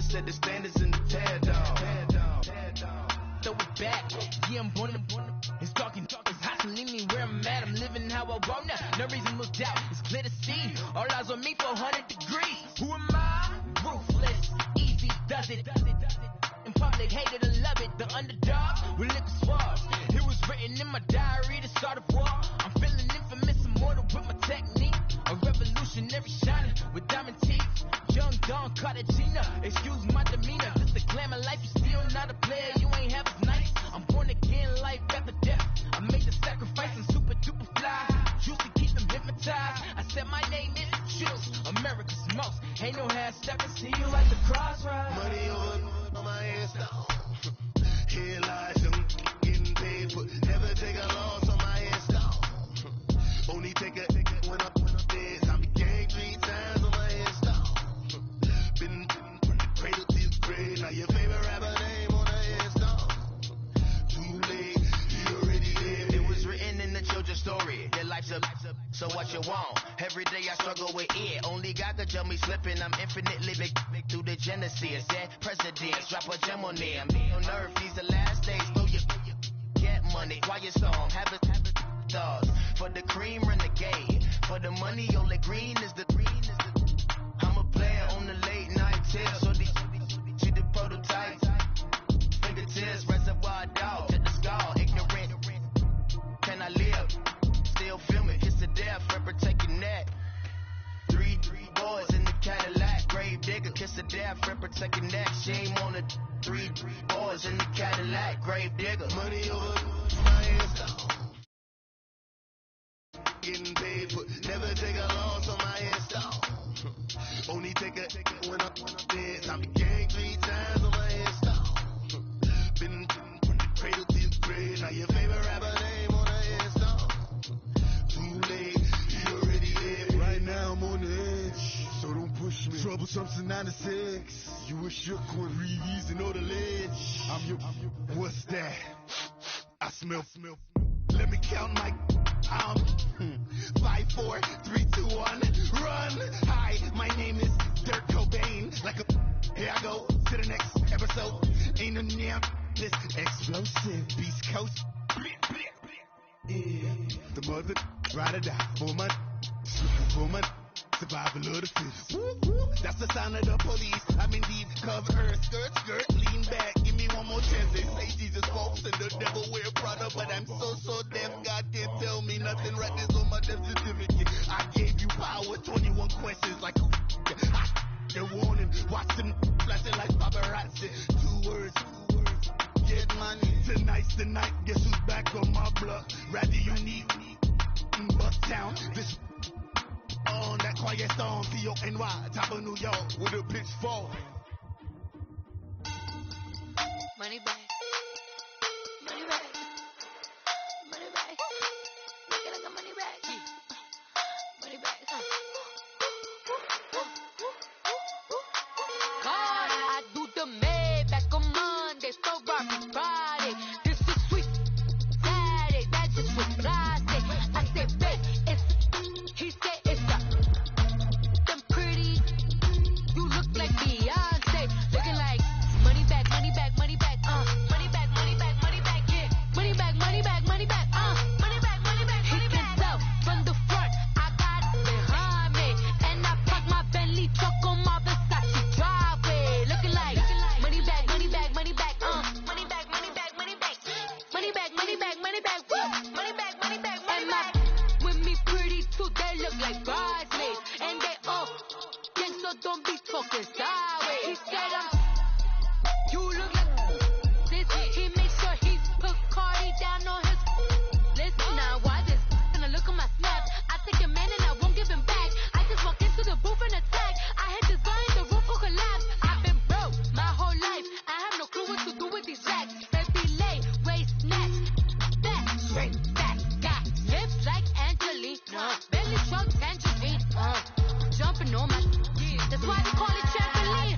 set the standards in the tear down. Throw it back, yeah, I'm born to. It's talking, it's hot, so leave me where I'm at. I'm living how I want now. No reason to doubt, it's clear to see. All eyes on me for 100 degrees. Who am I? Ruthless, easy does it. In public, hate it or love it. The underdog with liquor swabs. It was written in my diary to start a war. I'm feeling infamous, immortal with my technique. A revolutionary shining with diamond teeth. Young Don Cartagena, excuse my demeanor. This the glamour life, you still not a player. You ain't half as nice. I'm born again, life after death. I made the sacrifice and super duper fly. Used to keep them hypnotized. I said my name is Juice, America's most. Ain't no half step, I see you at the crossroads. Money on my hands down. Here lies them getting paid for. Never take a loss on my hands down. Only take a when I'm dead. I be gang 3 times on my hands down. Been from the cradle to the grave. Now your favorite rapper name on the hands down. Too late, you already dead. It was written in the children's story. Your life's up, so what you want? Every day I struggle with it. Only God could tell me slipping. I'm infinitely big through the genesis. Dead presidents, drop a gem on there. Me on earth, these the last days. Throw your get money, quiet storm, have it dogs. For the cream, renegade. For the money, only green is the. I'm a player on the late night tip. So these see the prototypes. Fingertips, reservoir dog to the skull. Ignorant, can I live? Still filming, kiss to death, for protecting that. Three boys in the Cadillac, grave digger, kiss to death, for protecting that. Shame on the three boys in the Cadillac, grave digger. Money over my hands down. Getting paid for, never take a loss on my hands down. Only take a when I'm dead. I be gang 3 times on my hands down. Been from the cradle to the grave. Now your favorite rapper name on the hands down. Too late, you already dead. Right now I'm on the edge, so don't push me. Troublesome since 96. You were shook with Reeves and all the ledge. I'm your, what's that? I smell. Let me count my. 5, 4, 3, 2, 1, run. Hi, my name is Dirk Cobain. Like a, here I go to the next episode. Ain't no damn this explosive Beast Coast. Yeah, the mother ride or die for my survival of the fittest. That's the sound of the police. I'm in deep cover, skirt, lean back. Give me one more chance. They say Jesus walks and the devil wear Prada, but I'm so deaf. God can't tell me nothing. Right this on my death certificate. I gave you power. 21 questions like they're warning. Watch them flashing like paparazzi. 2 words. Get money. Tonight's the night. Guess who's back on my block? Rather unique. Bust town. This. On that quiet storm, C-O-N-Y, top of New York, with a pitchfork. Money back. Money back. Money back. Make it like a money back. Money back. God, I do the Maybach on Monday, so rocky Friday. This is sweet Saturday, that just was Friday. I said, babe, it's, he said, don't be talking sideways. He said you look like this. He makes sure he put Cardi down on his list. Now why this? Gonna look at my snaps. I take a man and I won't give him back. I just walk into the booth and attack. I had designed the roof will collapse. I've been broke my whole life. I have no clue what to do with these racks. Baby lay, waist snatch, back, straight back. Got lips like Angelina, belly shrunk tangerine. Jumping on my. That's why they call it trampoline.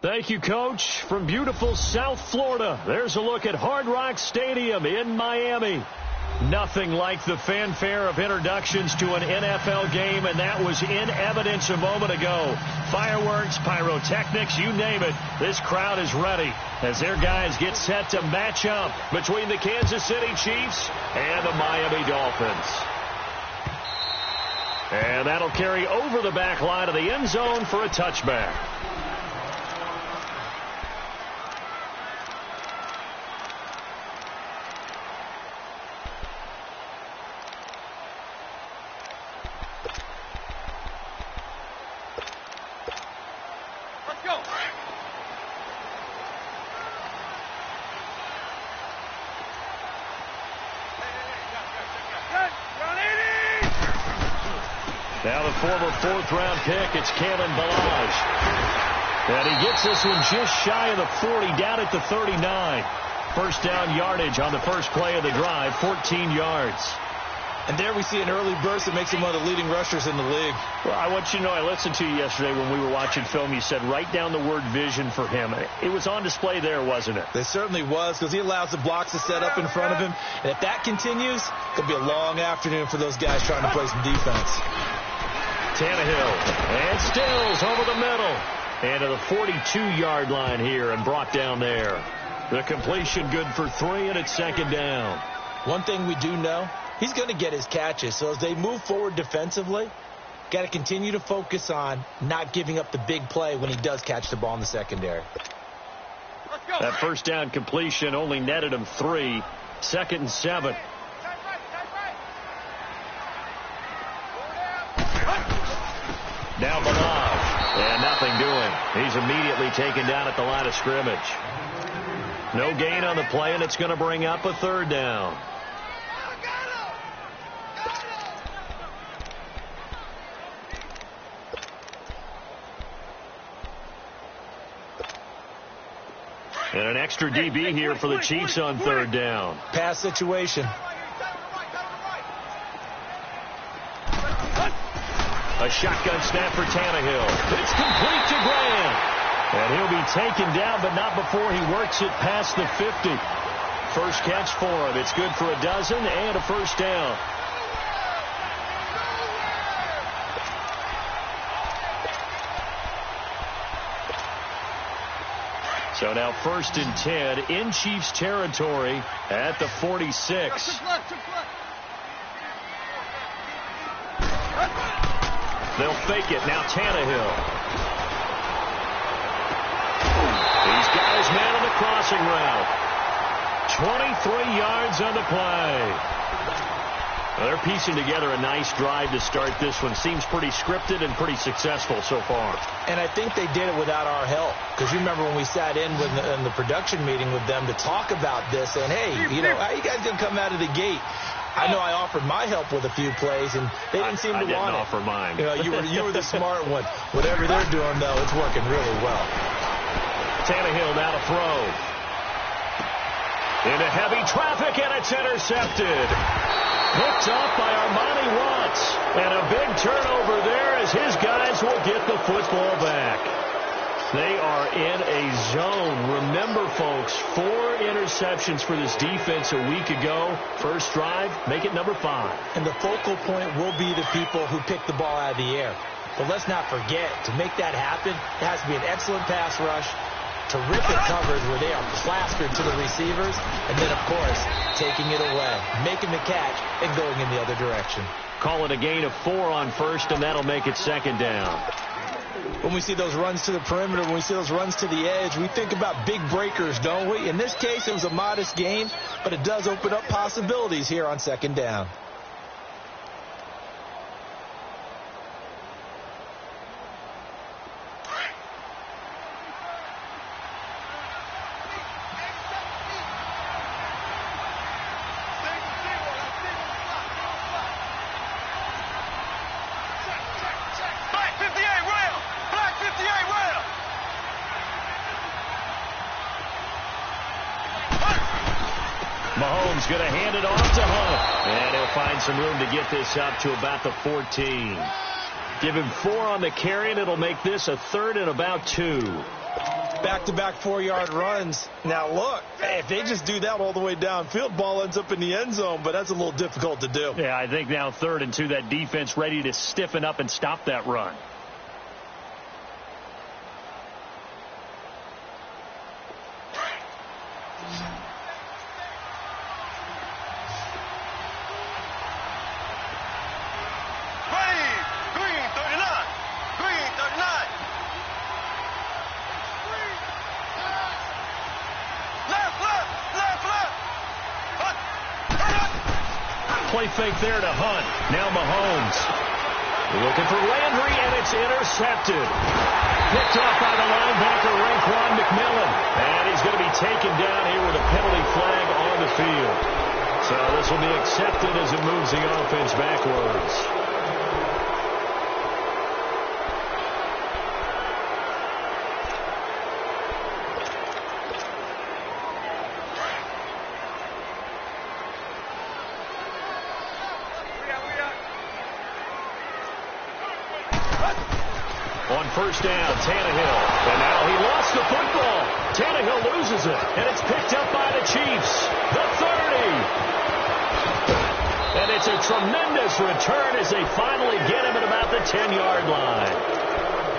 Thank you, Coach. From beautiful South Florida, there's a look at Hard Rock Stadium in Miami. Nothing like the fanfare of introductions to an NFL game, and that was in evidence a moment ago. Fireworks, pyrotechnics, you name it. This crowd is ready as their guys get set to match up between the Kansas City Chiefs and the Miami Dolphins. And that'll carry over the back line of the end zone for a touchback. Now the former fourth-round pick, it's Kalen Ballage. And he gets this one just shy of the 40, down at the 39. First down yardage on the first play of the drive, 14 yards. And there we see an early burst that makes him one of the leading rushers in the league. Well, I want you to know, I listened to you yesterday when we were watching film. You said write down the word vision for him. It was on display there, wasn't it? It certainly was, because he allows the blocks to set up in front of him. And if that continues, it'll be a long afternoon for those guys trying to play some defense. Tannehill, and Stills over the middle. And to the 42-yard line here and brought down there. The completion good for 3, and it's second down. One thing we do know, he's going to get his catches. So as they move forward defensively, got to continue to focus on not giving up the big play when he does catch the ball in the secondary. That first down completion only netted him 3. 2nd and 7. Now Ballage, and nothing doing. He's immediately taken down at the line of scrimmage. No gain on the play, and it's going to bring up a third down. And an extra DB here for the Chiefs on third down. Pass situation. A shotgun snap for Tannehill. It's complete to Graham. And he'll be taken down, but not before he works it past the 50. First catch for him. It's good for a dozen and a first down. So now 1st and 10 in Chiefs territory at the 46. They'll fake it. Now Tannehill. He's got his man on the crossing route. 23 yards on the play. Well, they're piecing together a nice drive to start this one. Seems pretty scripted and pretty successful so far. And I think they did it without our help. Because you remember when we sat in the production meeting with them to talk about this, and hey, how you guys going to come out of the gate? I know I offered my help with a few plays, and they didn't seem to want it. I didn't offer mine. You were the smart one. Whatever they're doing, though, it's working really well. Tannehill now to throw. Into heavy traffic, and it's intercepted. Picked off by Armani Watts. And a big turnover there as his guys will get the football back. They are in a zone. Remember, folks, 4 interceptions for this defense a week ago. First drive, make it number 5. And the focal point will be the people who pick the ball out of the air. But let's not forget, to make that happen, it has to be an excellent pass rush, terrific coverage where they are plastered to the receivers, and then, of course, taking it away, making the catch, and going in the other direction. Call it a gain of 4 on first, and that'll make it second down. When we see those runs to the perimeter, when we see those runs to the edge, we think about big breakers, don't we? In this case, it was a modest gain, but it does open up possibilities here on second down. Mahomes going to hand it off to Hunt. And he'll find some room to get this up to about the 14. Give him 4 on the carry, and it'll make this a 3rd and about 2. Back-to-back 4-yard runs. Now, look, if they just do that all the way downfield, ball ends up in the end zone, but that's a little difficult to do. Yeah, I think now 3rd and 2, that defense ready to stiffen up and stop that run. Play fake there to Hunt. Now Mahomes. Looking for Landry, and it's intercepted. Picked off by the linebacker, Ravenn McMillan. And he's going to be taken down here with a penalty flag on the field. So this will be accepted as it moves the offense backwards. On first down, Tannehill. And now he lost the football. Tannehill loses it. And it's picked up by the Chiefs. The 30. And it's a tremendous return as they finally get him at about the 10-yard line.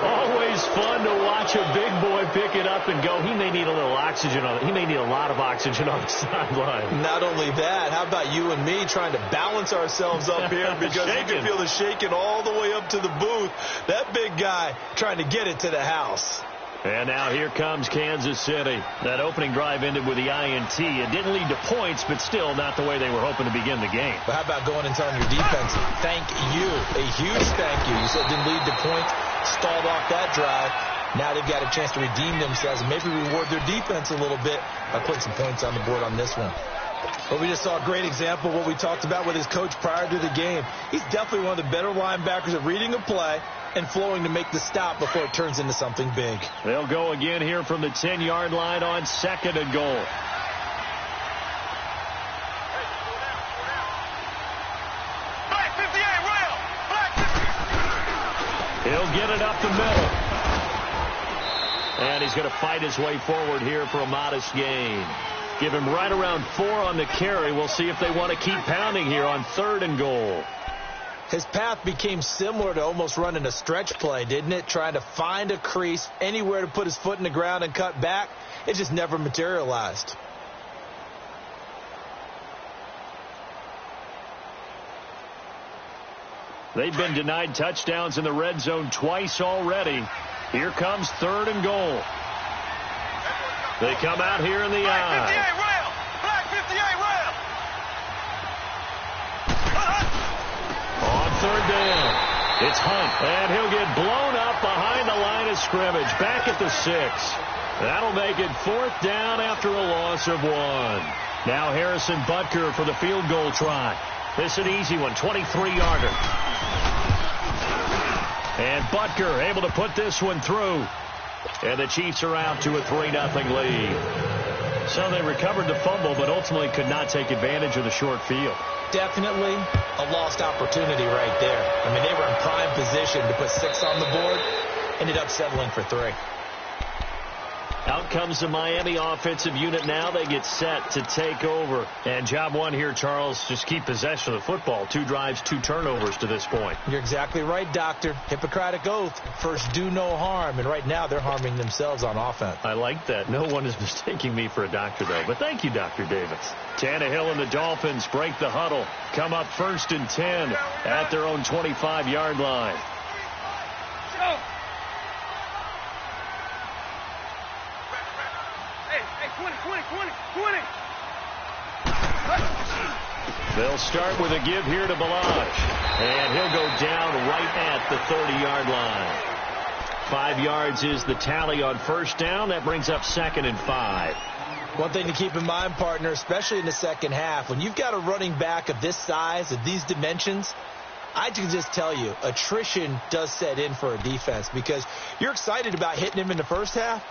Always fun to watch a big boy pick it up and go. He may need a little oxygen on it. He may need a lot of oxygen on the sideline. Not only that, how about you and me trying to balance ourselves up here because you can feel the shaking all the way up to the booth. That big guy trying to get it to the house. And now here comes Kansas City. That opening drive ended with the INT. It didn't lead to points, but still not the way they were hoping to begin the game. But how about going and telling your defense, thank you, a huge thank you. You said it didn't lead to points, stalled off that drive. Now they've got a chance to redeem themselves and maybe reward their defense a little bit by putting some points on the board on this one. But we just saw a great example of what we talked about with his coach prior to the game. He's definitely one of the better linebackers at reading a play and flowing to make the stop before it turns into something big. They'll go again here from the 10-yard line on 2nd and goal. He'll get it up the middle. And he's going to fight his way forward here for a modest gain. Give him right around 4 on the carry. We'll see if they want to keep pounding here on 3rd and goal. His path became similar to almost running a stretch play, didn't it? Trying to find a crease, anywhere to put his foot in the ground and cut back. It just never materialized. They've been denied touchdowns in the red zone twice already. Here comes 3rd and goal. They come out here in the eye. On 3rd down, it's Hunt, and he'll get blown up behind the line of scrimmage, back at the 6. That'll make it 4th down after a loss of 1. Now Harrison Butker for the field goal try. This is an easy one, 23-yarder. And Butker able to put this one through. And the Chiefs are out to a 3-0 lead. So they recovered the fumble, but ultimately could not take advantage of the short field. Definitely a lost opportunity right there. I mean, they were in prime position to put 6 on the board. Ended up settling for 3. Out comes the Miami offensive unit now. They get set to take over. And job 1 here, Charles, just keep possession of the football. 2 drives, 2 turnovers to this point. You're exactly right, Doctor. Hippocratic oath. First, do no harm. And right now, they're harming themselves on offense. I like that. No one is mistaking me for a doctor, though. But thank you, Dr. Davis. Tannehill and the Dolphins break the huddle. Come up 1st and 10 at their own 25-yard line. Go. They'll start with a give here to Balaj. And he'll go down right at the 30-yard line. 5 yards is the tally on 1st down. That brings up 2nd and 5. One thing to keep in mind, partner, especially in the second half, when you've got a running back of this size, of these dimensions, I can just tell you, attrition does set in for a defense because you're excited about hitting him in the first half.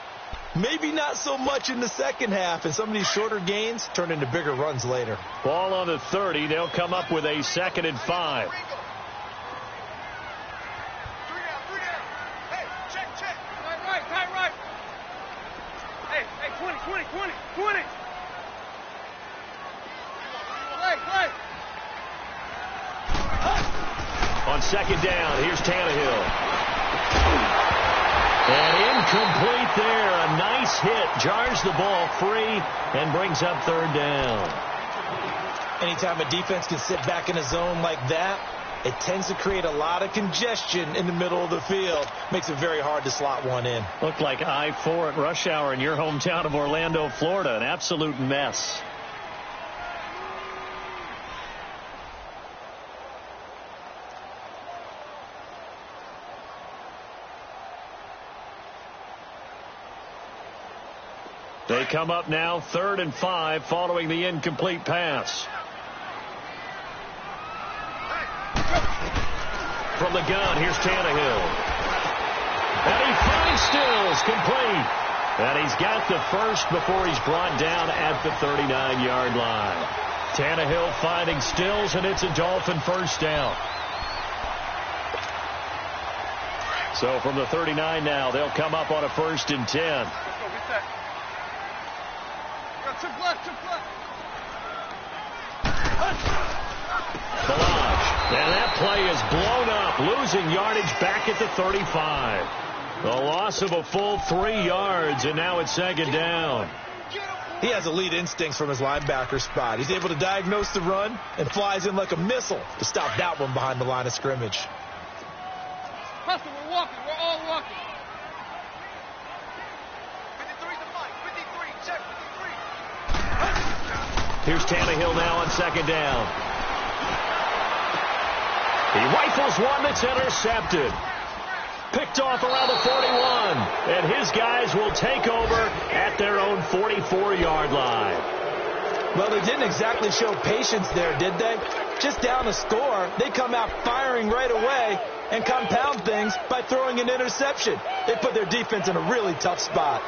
Maybe not so much in the second half, and some of these shorter gains turn into bigger runs later. Ball on the 30. They'll come up with a 2nd and 5. 20. Play. On second down, here's Tannehill. And incomplete there. A nice hit. Jars the ball free and brings up third down. Anytime a defense can sit back in a zone like that, it tends to create a lot of congestion in the middle of the field. Makes it very hard to slot one in. Looked like I-4 at rush hour in your hometown of Orlando, Florida. An absolute mess. They come up now 3rd and 5 following the incomplete pass. From the gun, here's Tannehill. And he finds Stills, complete. And he's got the first before he's brought down at the 39-yard line. Tannehill finding Stills, and it's a Dolphin first down. So from the 39 now, they'll come up on a 1st and 10. And that play is blown up, losing yardage back at the 35. The loss of a full 3 yards, and now it's 2nd down. He has elite instincts from his linebacker spot. He's able to diagnose the run and flies in like a missile to stop that one behind the line of scrimmage. Hustle, we're walking. We're all walking. 53 to Mike. 53. Check 53. Here's Tannehill now on 2nd down. He rifles one that's intercepted. Picked off around the 41. And his guys will take over at their own 44-yard line. Well, they didn't exactly show patience there, did they? Just down a score, they come out firing right away and compound things by throwing an interception. They put their defense in a really tough spot.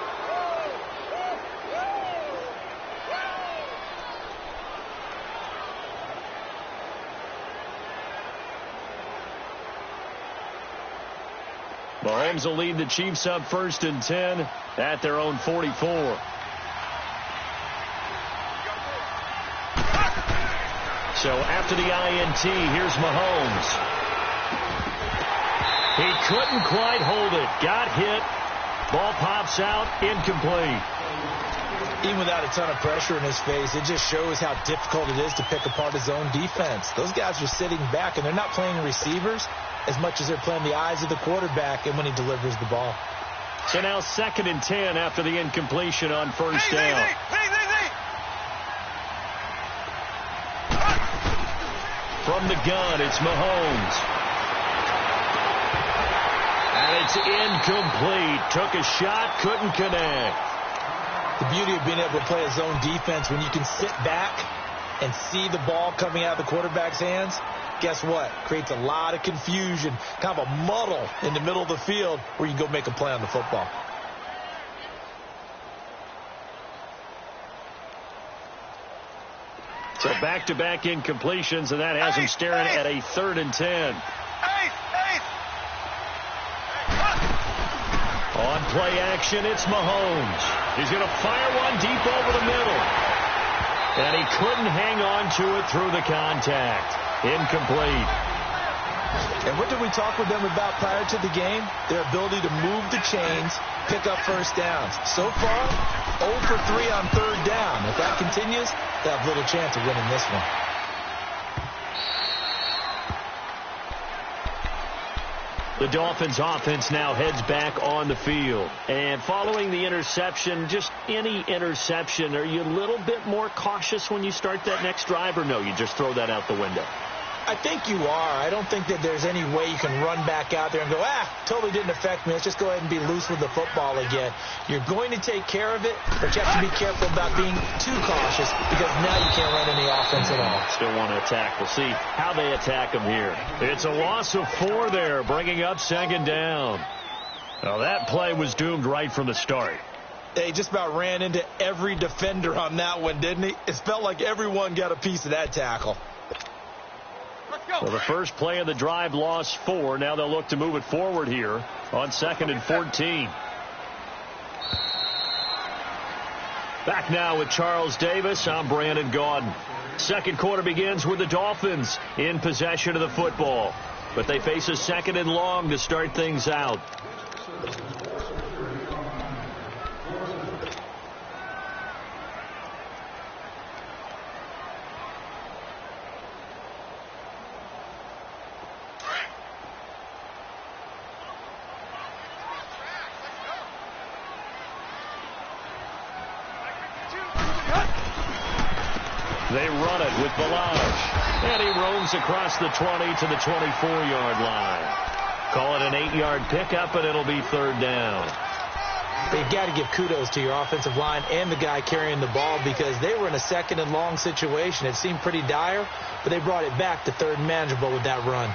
Mahomes will lead the Chiefs up 1st and 10 at their own 44. So after the INT, here's Mahomes. He couldn't quite hold it. Got hit. Ball pops out. Incomplete. Even without a ton of pressure in his face, it just shows how difficult it is to pick apart his own defense. Those guys are sitting back, and they're not playing receivers as much as they're playing the eyes of the quarterback and when he delivers the ball. So now 2nd and 10 after the incompletion on 1st down. From the gun, it's Mahomes. And it's incomplete. Took a shot, couldn't connect. The beauty of being able to play a zone defense when you can sit back and see the ball coming out of the quarterback's hands, guess what? Creates a lot of confusion, kind of a muddle in the middle of the field where you can go make a play on the football. So back-to-back incompletions, and that has him staring at a 3rd and 10. On play action, it's Mahomes. He's going to fire one deep over the middle. And he couldn't hang on to it through the contact. Incomplete. And what did we talk with them about prior to the game? Their ability to move the chains, pick up first downs. So far, 0 for 3 on 3rd down. If that continues, they have little chance of winning this one. The Dolphins offense now heads back on the field. And following the interception, just any interception, are you a little bit more cautious when you start that next drive, or no, you just throw that out the window? I think you are. I don't think that there's any way you can run back out there and go, totally didn't affect me. Let's just go ahead and be loose with the football again. You're going to take care of it, but you have to be careful about being too cautious because now you can't run any offense at all. Still want to attack. We'll see how they attack them here. It's a loss of 4 there, bringing up 2nd down. Now that play was doomed right from the start. They just about ran into every defender on that one, didn't he? It felt like everyone got a piece of that tackle. Well, the first play of the drive lost 4. Now they'll look to move it forward here on 2nd and 14. Back now with Charles Davis. I'm Brandon Gaudin. Second quarter begins with the Dolphins in possession of the football. But they face a second and long to start things out. They run it with Balaj. And he roams across the 20 to the 24-yard line. Call it an 8-yard pickup, and it'll be third down. But you've got to give kudos to your offensive line and the guy carrying the ball because they were in a second and long situation. It seemed pretty dire, but they brought it back to third and manageable with that run.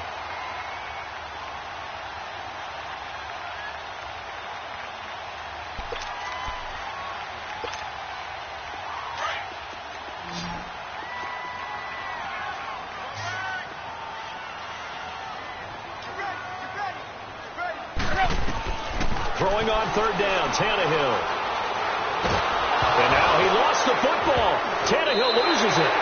Throwing on third down, Tannehill. And now he lost the football. Tannehill loses it.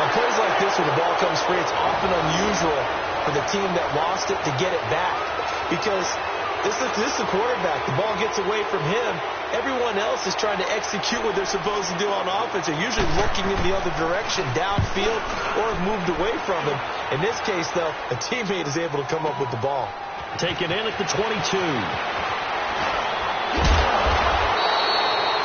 On plays like this where the ball comes free, it's often unusual for the team that lost it to get it back. Because this is the quarterback. The ball gets away from him. Everyone else is trying to execute what they're supposed to do on offense. They're usually looking in the other direction, downfield, or have moved away from him. In this case, though, a teammate is able to come up with the ball. Taken in at the 22.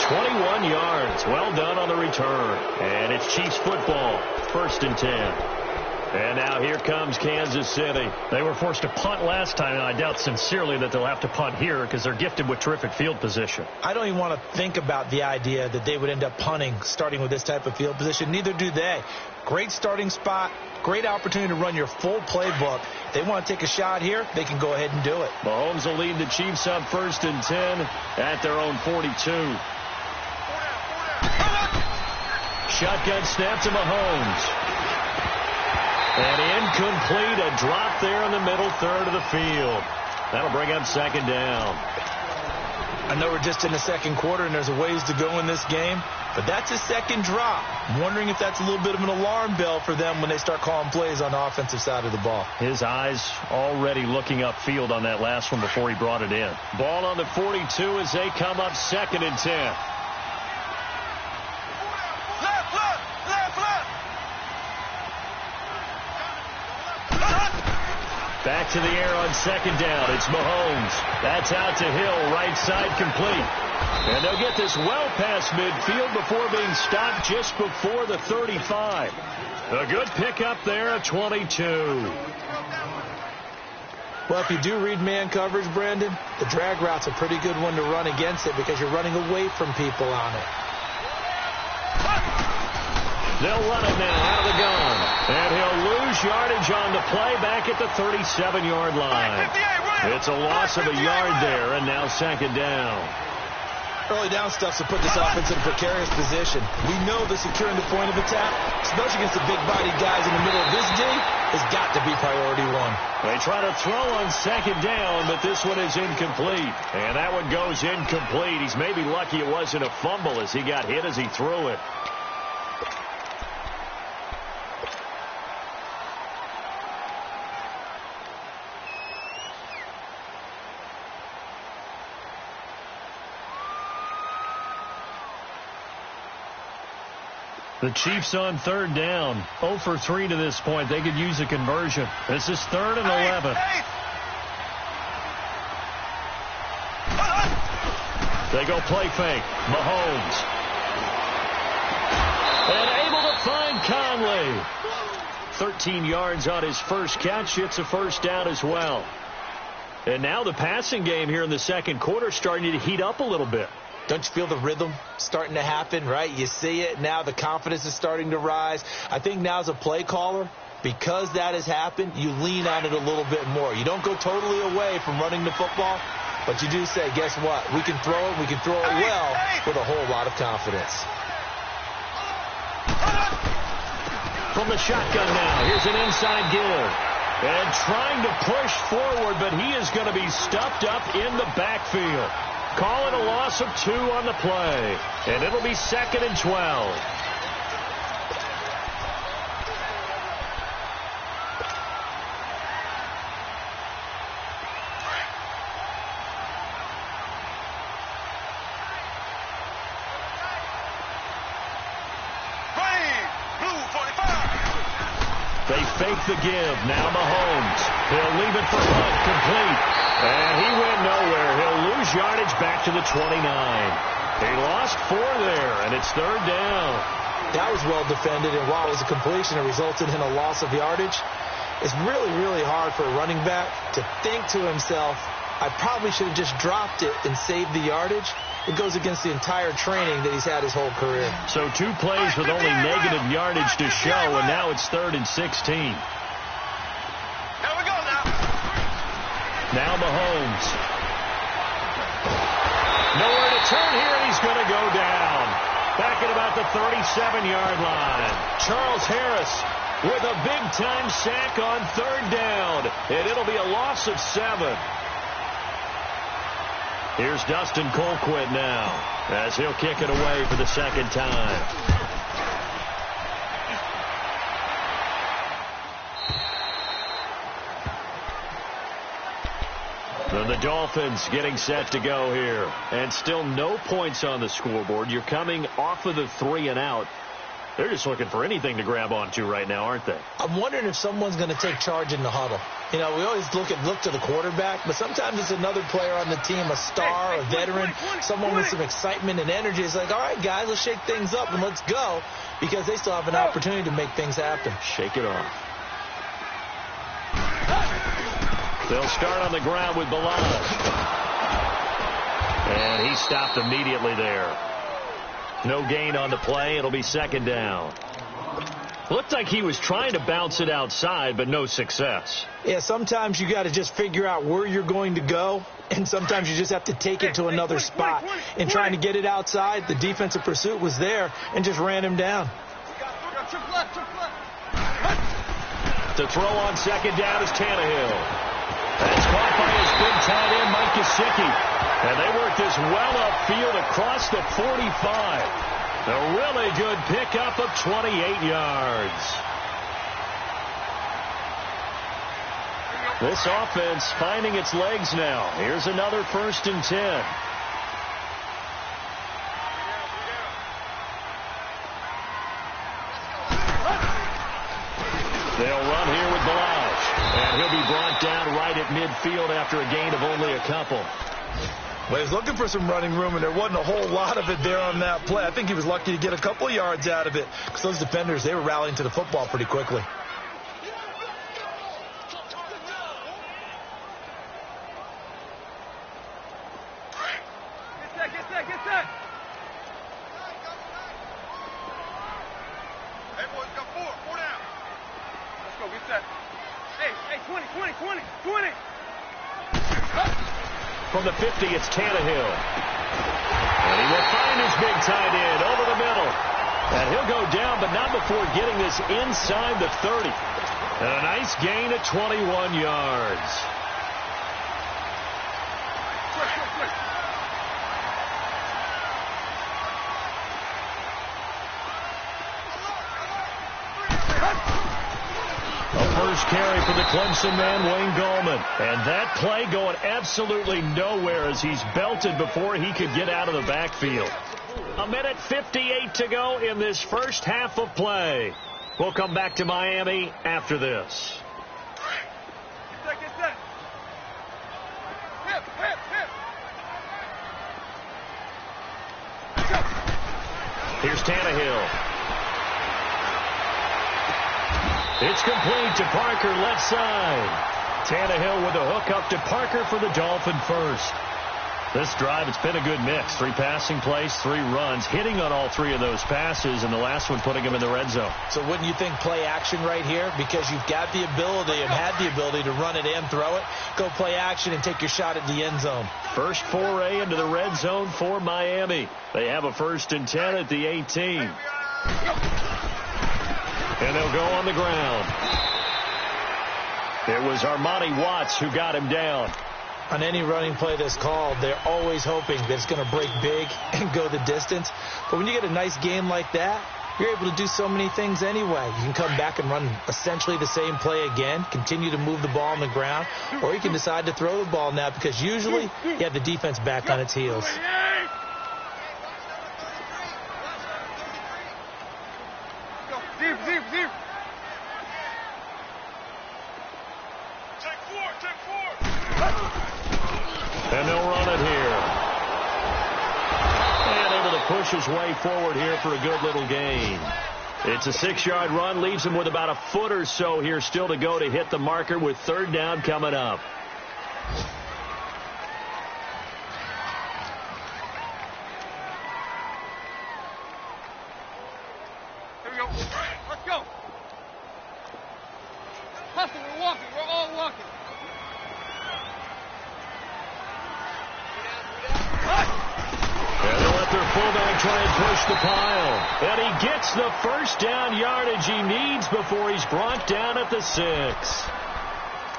21 yards. Well done on the return. And it's Chiefs football. 1st and 10. And now here comes Kansas City. They were forced to punt last time, and I doubt sincerely that they'll have to punt here because they're gifted with terrific field position. I don't even want to think about the idea that they would end up punting starting with this type of field position. Neither do they. Great starting spot. Great opportunity to run your full playbook. If they want to take a shot here, they can go ahead and do it. Mahomes will lead the Chiefs up 1st and 10 at their own 42. Shotgun snap to Mahomes. And incomplete, a drop there in the middle third of the field. That'll bring up 2nd down. I know we're just in the second quarter and there's a ways to go in this game, but that's a second drop. I'm wondering if that's a little bit of an alarm bell for them when they start calling plays on the offensive side of the ball. His eyes already looking upfield on that last one before he brought it in. Ball on the 42 as they come up 2nd and 10. Back to the air on 2nd down. It's Mahomes. That's out to Hill. Right side complete. And they'll get this well past midfield before being stopped just before the 35. A good pickup there at 22. Well, if you do read man coverage, Brandon, the drag route's a pretty good one to run against it because you're running away from people on it. They'll run it now out of the gun. And he'll lose yardage on the play back at the 37-yard line. It's a loss of a yard there, and now 2nd down. Early down stuff's to put this offense in a precarious position. We know that securing the point of attack, especially against the big-bodied guys in the middle of this D, has got to be priority one. They try to throw on 2nd down, but this one is incomplete. And that one goes incomplete. He's maybe lucky it wasn't a fumble as he got hit as he threw it. The Chiefs on 3rd down. 0 for 3 to this point. They could use a conversion. This is 3rd and 11. They go play fake. Mahomes. And able to find Conley. 13 yards on his first catch. It's a 1st down as well. And now the passing game here in the second quarter starting to heat up a little bit. Don't you feel the rhythm starting to happen, right? You see it now. The confidence is starting to rise. I think now as a play caller, because that has happened, you lean on it a little bit more. You don't go totally away from running the football, but you do say, guess what? We can throw it. We can throw it well with a whole lot of confidence. From the shotgun now, here's an inside give. And trying to push forward, but he is going to be stuffed up in the backfield. Call it a loss of 2 on the play. And it'll be 2nd and 12. They fake the give. Now Mahomes. He'll leave it for Hunt, complete. And he went nowhere. He'll lose yardage back to the 29. He lost 4 there, and it's 3rd down. That was well defended, and while it was a completion, it resulted in a loss of yardage. It's really, really hard for a running back to think to himself, I probably should have just dropped it and saved the yardage. It goes against the entire training that he's had his whole career. So 2 plays with only negative yardage to show, and now it's 3rd and 16. Here we go now. Now Mahomes. Nowhere to turn here, and he's going to go down. Back at about the 37-yard line. Charles Harris with a big-time sack on 3rd down, and it'll be a loss of 7. Here's Dustin Colquitt now as he'll kick it away for the 2nd time. Then the Dolphins getting set to go here. And still no points on the scoreboard. You're coming off of the 3 and out. They're just looking for anything to grab onto right now, aren't they? I'm wondering if someone's going to take charge in the huddle. You know, we always look to the quarterback, but sometimes it's another player on the team, a star, a veteran, someone with some excitement and energy. It's like, all right, guys, let's shake things up and let's go, because they still have an opportunity to make things happen. Shake it off. They'll start on the ground with Balazs. And he stopped immediately there. No gain on the play. It'll be 2nd down. Looked like he was trying to bounce it outside, but no success. Yeah, sometimes you got to just figure out where you're going to go, and sometimes you just have to take it to another spot. In trying to get it outside, the defensive pursuit was there and just ran him down. To throw on 2nd down is Tannehill. That's caught by his big tight end, Mike Gesicki. And they work this well upfield across the 45. A really good pickup of 28 yards. This offense finding its legs now. Here's another 1st and 10. They'll run here with Balazs. And he'll be brought down right at midfield after a gain of only a couple. Well, he was looking for some running room, and there wasn't a whole lot of it there on that play. I think he was lucky to get a couple of yards out of it, because those defenders, they were rallying to the football pretty quickly. Get set. Hey, boys, got 4 down. Let's go, get set. Hey, 20. From the 50, it's Tannehill. And he will find his big tight end over the middle. And he'll go down, but not before getting this inside the 30. And a nice gain of 21 yards. Quick. First carry for the Clemson man, Wayne Gallman. And that play going absolutely nowhere as he's belted before he could get out of the backfield. 1:58 to go in this first half of play. We'll come back to Miami after this. Get set. Hip. Here's Tannehill. It's complete to Parker, left side. Tannehill with a hook up to Parker for the Dolphin first. This drive, it's been a good mix. 3 passing plays, 3 runs, hitting on all 3 of those passes, and the last one putting him in the red zone. So wouldn't you think play action right here? Because you've got the ability and had the ability to run it and throw it. Go play action and take your shot at the end zone. First foray into the red zone for Miami. They have a 1st and 10 at the 18. And they'll go on the ground. It was Armani Watts who got him down. On any running play that's called, they're always hoping that it's going to break big and go the distance. But when you get a nice game like that, you're able to do so many things anyway. You can come back and run essentially the same play again, continue to move the ball on the ground, or you can decide to throw the ball now because usually you have the defense back on its heels. Deep. And they'll run it here. And able to push his way forward here for a good little gain. It's a 6-yard run, leaves him with about a foot or so here still to go to hit the marker with 3rd down coming up. Here we go. Let's go. Hustle, we're walking. We're all walking. And they'll let their fullback try and push the pile. And he gets the 1st down yardage he needs before he's brought down at the 6.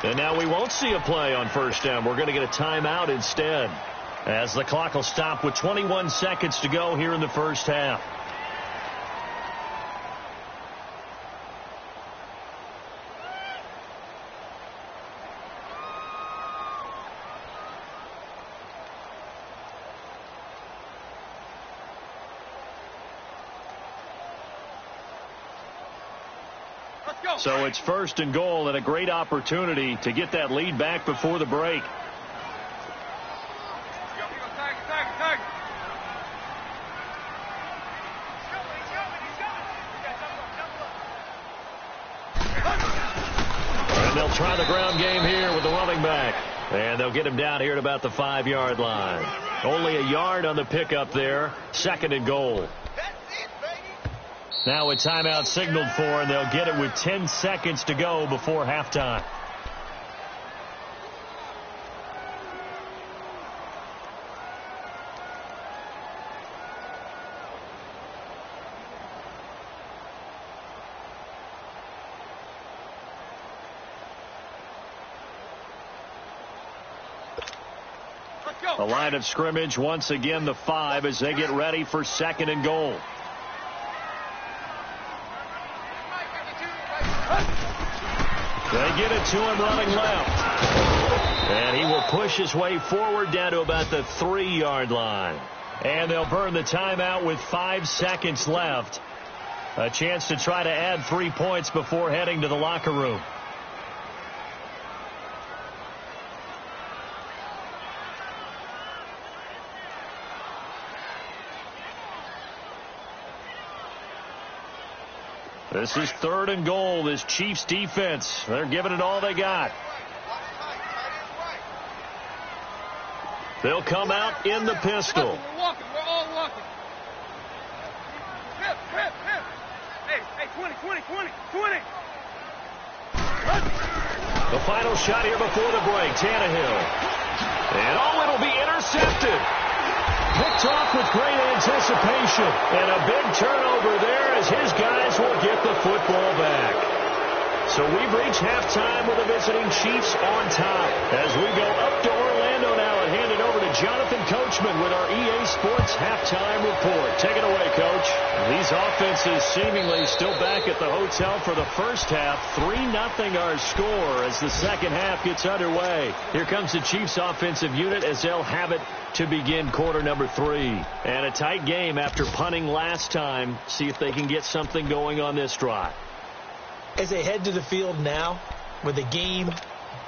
And now we won't see a play on 1st down. We're going to get a timeout instead, as the clock will stop with 21 seconds to go here in the 1st half. So it's 1st and goal and a great opportunity to get that lead back before the break. And they'll try the ground game here with the running back. And they'll get him down here at about the 5-yard line. Only a yard on the pickup there. 2nd and goal. Now a timeout signaled for, and they'll get it with 10 seconds to go before halftime. The line of scrimmage once again the 5 as they get ready for 2nd and goal. They get it to him running left. And he will push his way forward down to about the 3-yard line. And they'll burn the timeout with 5 seconds left. A chance to try to add 3 points before heading to the locker room. This is 3rd and goal. This Chiefs defense, they're giving it all they got. They'll come out in the pistol. We're walking. We're all walking. Hip. Hey, 20. The final shot here before the break. Tannehill. And it'll be intercepted. Picked off with great anticipation. And a big turnover there as his guys will get the football back. So we've reached halftime with the visiting Chiefs on top. As we go up to Orlando now and hand it over to Jonathan Coachman with our EA Sports halftime report. Take it away, Coach. These offenses seemingly still back at the hotel for the first half. 3-0 our score as the second half gets underway. Here comes the Chiefs offensive unit as they'll have it to begin quarter number 3. And a tight game after punting last time. See if they can get something going on this drive. As they head to the field now, with the game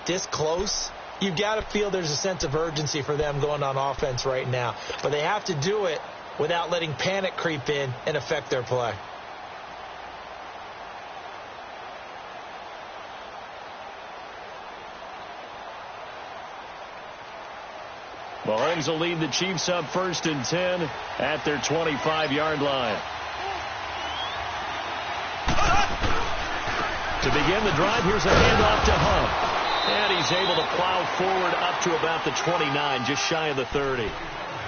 this close, you've got to feel there's a sense of urgency for them going on offense right now. But they have to do it without letting panic creep in and affect their play. Mahomes will lead the Chiefs up 1st and 10 at their 25-yard line. To begin the drive, here's a handoff to Hunt. And he's able to plow forward up to about the 29, just shy of the 30.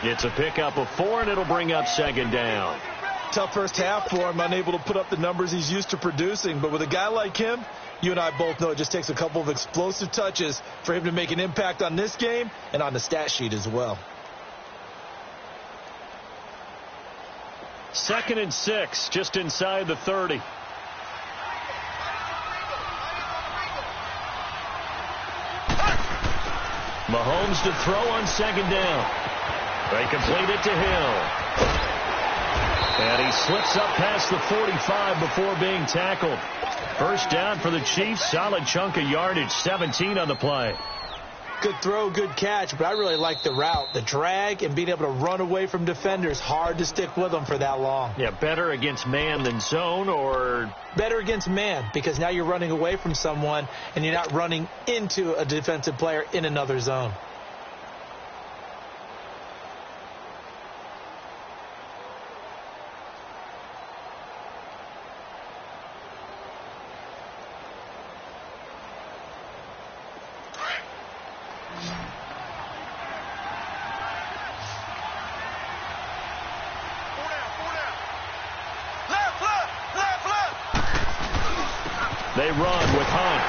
It's a pickup of 4, and it'll bring up 2nd down. Tough first half for him, unable to put up the numbers he's used to producing. But with a guy like him, you and I both know it just takes a couple of explosive touches for him to make an impact on this game and on the stat sheet as well. 2nd and 6, just inside the 30. Mahomes to throw on 2nd down. They complete it to Hill. And he slips up past the 45 before being tackled. First down for the Chiefs. Solid chunk of yardage, 17 on the play. Good throw, good catch, but I really like the route. The drag and being able to run away from defenders. Hard to stick with them for that long. Yeah, better against man than zone, or? Better against man, because now you're running away from someone and you're not running into a defensive player in another zone. They run with Hunt.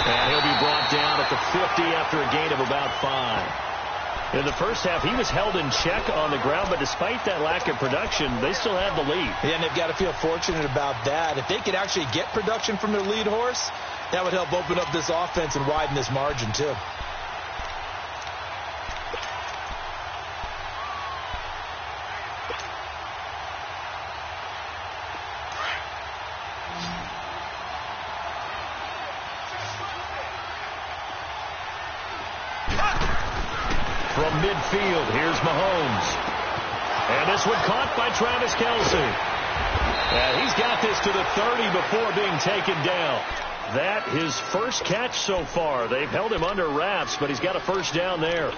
And he'll be brought down at the 50 after a gain of about 5. In the first half, he was held in check on the ground, but despite that lack of production, they still have the lead. Yeah, and they've got to feel fortunate about that. If they could actually get production from their lead horse, that would help open up this offense and widen this margin, too. From midfield, here's Mahomes. And this one caught by Travis Kelce. And he's got this to the 30 before being taken down. That his first catch so far. They've held him under wraps, but he's got a first down there.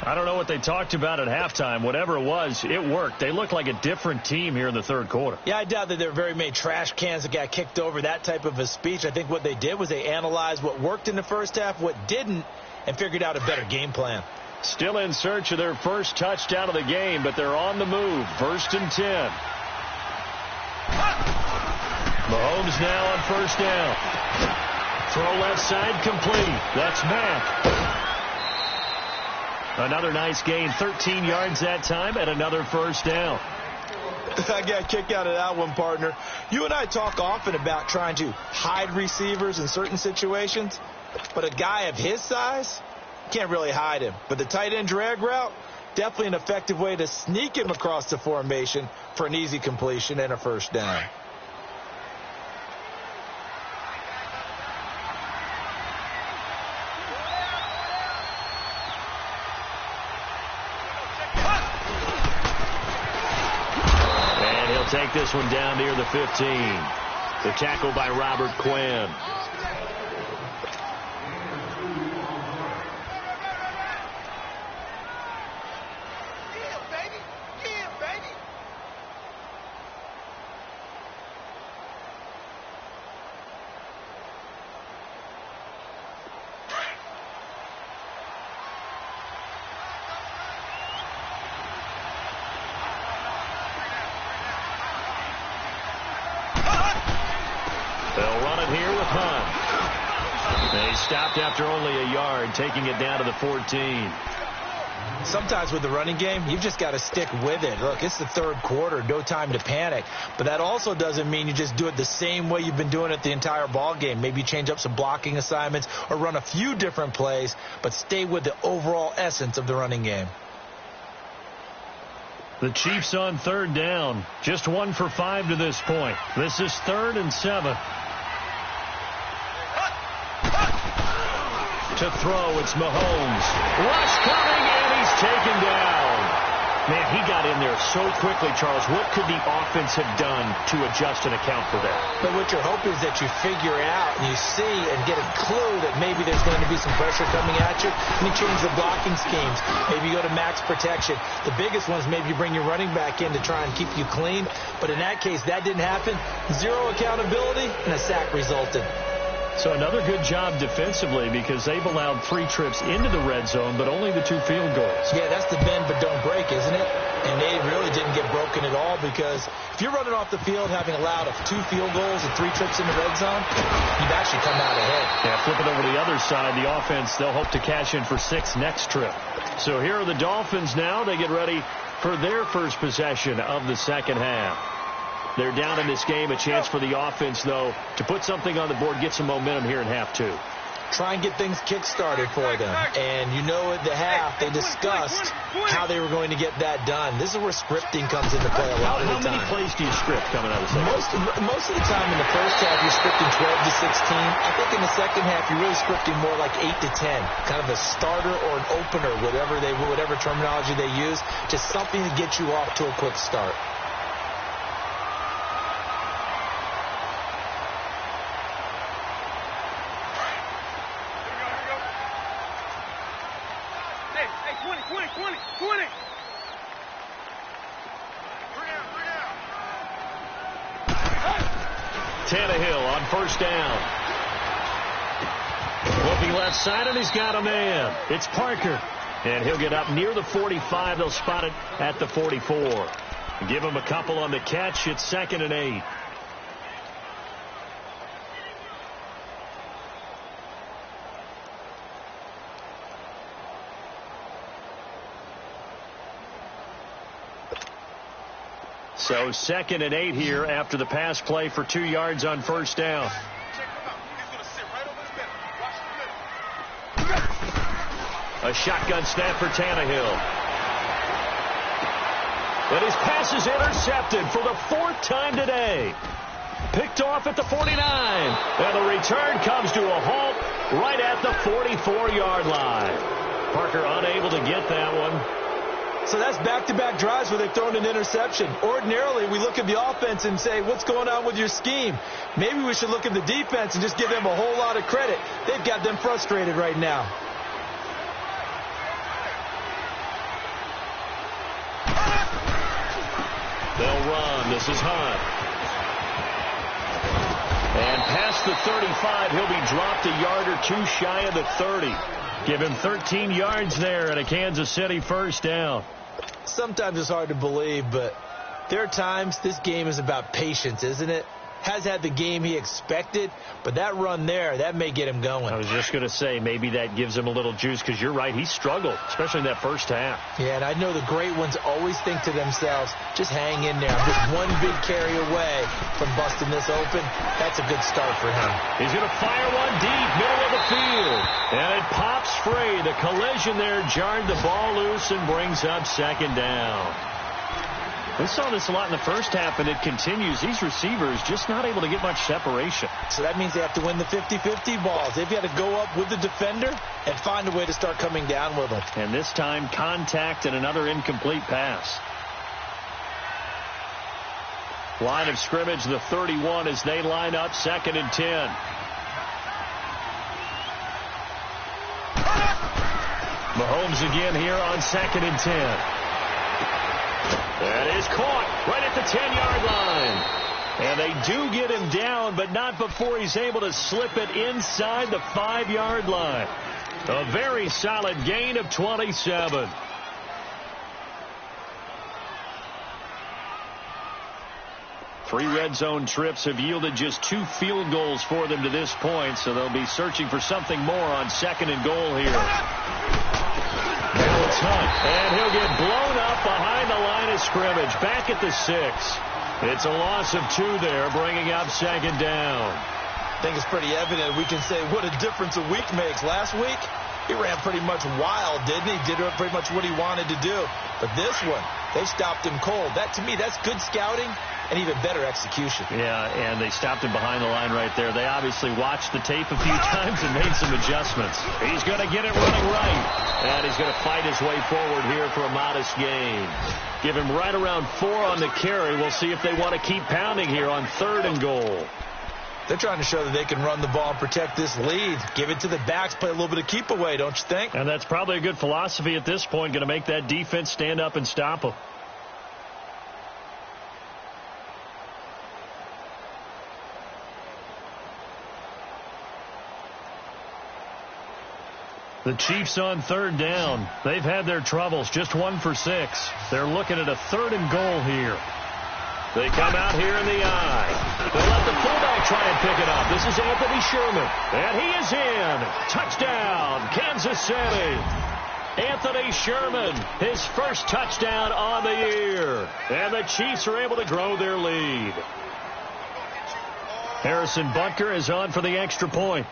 I don't know what they talked about at halftime. Whatever it was, it worked. They look like a different team here in the third quarter. Yeah, I doubt that there were very many trash cans that got kicked over, that type of a speech. I think what they did was they analyzed what worked in the first half, what didn't, and figured out a better game plan. Still in search of their first touchdown of the game, but they're on the move. 1st and 10. Mahomes now on first down. Throw left side complete. That's Mack. Another nice gain, 13 yards that time, and another first down. I got a kick out of that one, partner. You and I talk often about trying to hide receivers in certain situations, but a guy of his size can't really hide him. But the tight end drag route, definitely an effective way to sneak him across the formation for an easy completion and a first down. And he'll take this one down near the 15. The tackle by Robert Quinn. They'll run it here with Hunt. They stopped after only a yard, taking it down to the 14. Sometimes with the running game, you've just got to stick with it. Look, it's the third quarter, no time to panic. But that also doesn't mean you just do it the same way you've been doing it the entire ball game. Maybe change up some blocking assignments or run a few different plays, but stay with the overall essence of the running game. The Chiefs on third down. Just 1 for 5 to this point. This is 3rd and 7. To throw, it's Mahomes. Rush coming, and he's taken down. Man, he got in there so quickly, Charles. What could the offense have done to adjust and account for that? But what you're hoping is that you figure out and you see and get a clue that maybe there's going to be some pressure coming at you, and you change the blocking schemes. Maybe you go to max protection. The biggest one is maybe you bring your running back in to try and keep you clean. But in that case, that didn't happen. Zero accountability, and a sack resulted. So another good job defensively because they've allowed 3 trips into the red zone, but only the 2 field goals. Yeah, that's the bend but don't break, isn't it? And they really didn't get broken at all because if you're running off the field having allowed 2 field goals and 3 trips in the red zone, you've actually come out ahead. Yeah, flipping over to the other side, the offense, they'll hope to cash in for 6 next trip. So here are the Dolphins now. They get ready for their first possession of the second half. They're down in this game. A chance for the offense, though, to put something on the board, get some momentum here in half 2. Try and get things kick-started for them. And you know at the half, they discussed how they were going to get that done. This is where scripting comes into play a lot of the time. How many plays do you script coming out of the second? Most of the time in the first half, you're scripting 12 to 16. I think in the second half, you're really scripting more like 8 to 10. Kind of a starter or an opener, whatever terminology they use. Just something to get you off to a quick start. Tannehill on first down. Looking left side, and he's got a man. It's Parker. And he'll get up near the 45. They'll spot it at the 44. Give him a couple on the catch. It's 2nd and 8. So 2nd and 8 here after the pass play for 2 yards on first down. A shotgun snap for Tannehill. But his pass is intercepted for the 4th time today. Picked off at the 49. And the return comes to a halt right at the 44-yard line. Parker unable to get that one. So that's back-to-back drives where they've thrown an interception. Ordinarily, we look at the offense and say, what's going on with your scheme? Maybe we should look at the defense and just give them a whole lot of credit. They've got them frustrated right now. They'll run. This is Hunt. And past the 35, he'll be dropped a yard or 2 shy of the 30. Give him 13 yards there and a Kansas City first down. Sometimes it's hard to believe, but there are times this game is about patience, isn't it? Has had the game he expected, but that run there, that may get him going. I was just going to say, maybe that gives him a little juice because you're right, he struggled, especially in that first half. Yeah, and I know the great ones always think to themselves, just hang in there. I'm just one big carry away from busting this open. That's a good start for him. He's going to fire one deep, middle of the field. And it pops free. The collision there jarred the ball loose and brings up 2nd down. We saw this a lot in the first half, and it continues. These receivers just not able to get much separation. So that means they have to win the 50-50 balls. They've got to go up with the defender and find a way to start coming down with them. And this time, contact and another incomplete pass. Line of scrimmage, the 31, as they line up 2nd and 10. Mahomes again here on 2nd and 10. That is caught right at the 10-yard line. And they do get him down, but not before he's able to slip it inside the 5-yard line. A very solid gain of 27. Three red zone trips have yielded just 2 field goals for them to this point, so they'll be searching for something more on 2nd and goal here. Now it's Hunt, and he'll get blown up behind the line of scrimmage, back at the 6. It's a loss of 2 there, bringing up 2nd down. I think it's pretty evident. We can say what a difference a week makes. Last week, he ran pretty much wild, didn't he? Did pretty much what he wanted to do. But this one, they stopped him cold. That, to me, that's good scouting and even better execution. Yeah, and they stopped him behind the line right there. They obviously watched the tape a few times and made some adjustments. He's going to get it running right, and he's going to fight his way forward here for a modest gain. Give him right around 4 on the carry. We'll see if they want to keep pounding here on 3rd and goal. They're trying to show that they can run the ball and protect this lead. Give it to the backs, play a little bit of keep away, don't you think? And that's probably a good philosophy at this point, going to make that defense stand up and stop them. The Chiefs on third down. They've had their troubles, just 1 for 6. They're looking at a 3rd and goal here. They come out here in the eye. They let the fullback try and pick it up. This is Anthony Sherman. And he is in. Touchdown, Kansas City. Anthony Sherman, his first touchdown on the year. And the Chiefs are able to grow their lead. Harrison Butker is on for the extra point.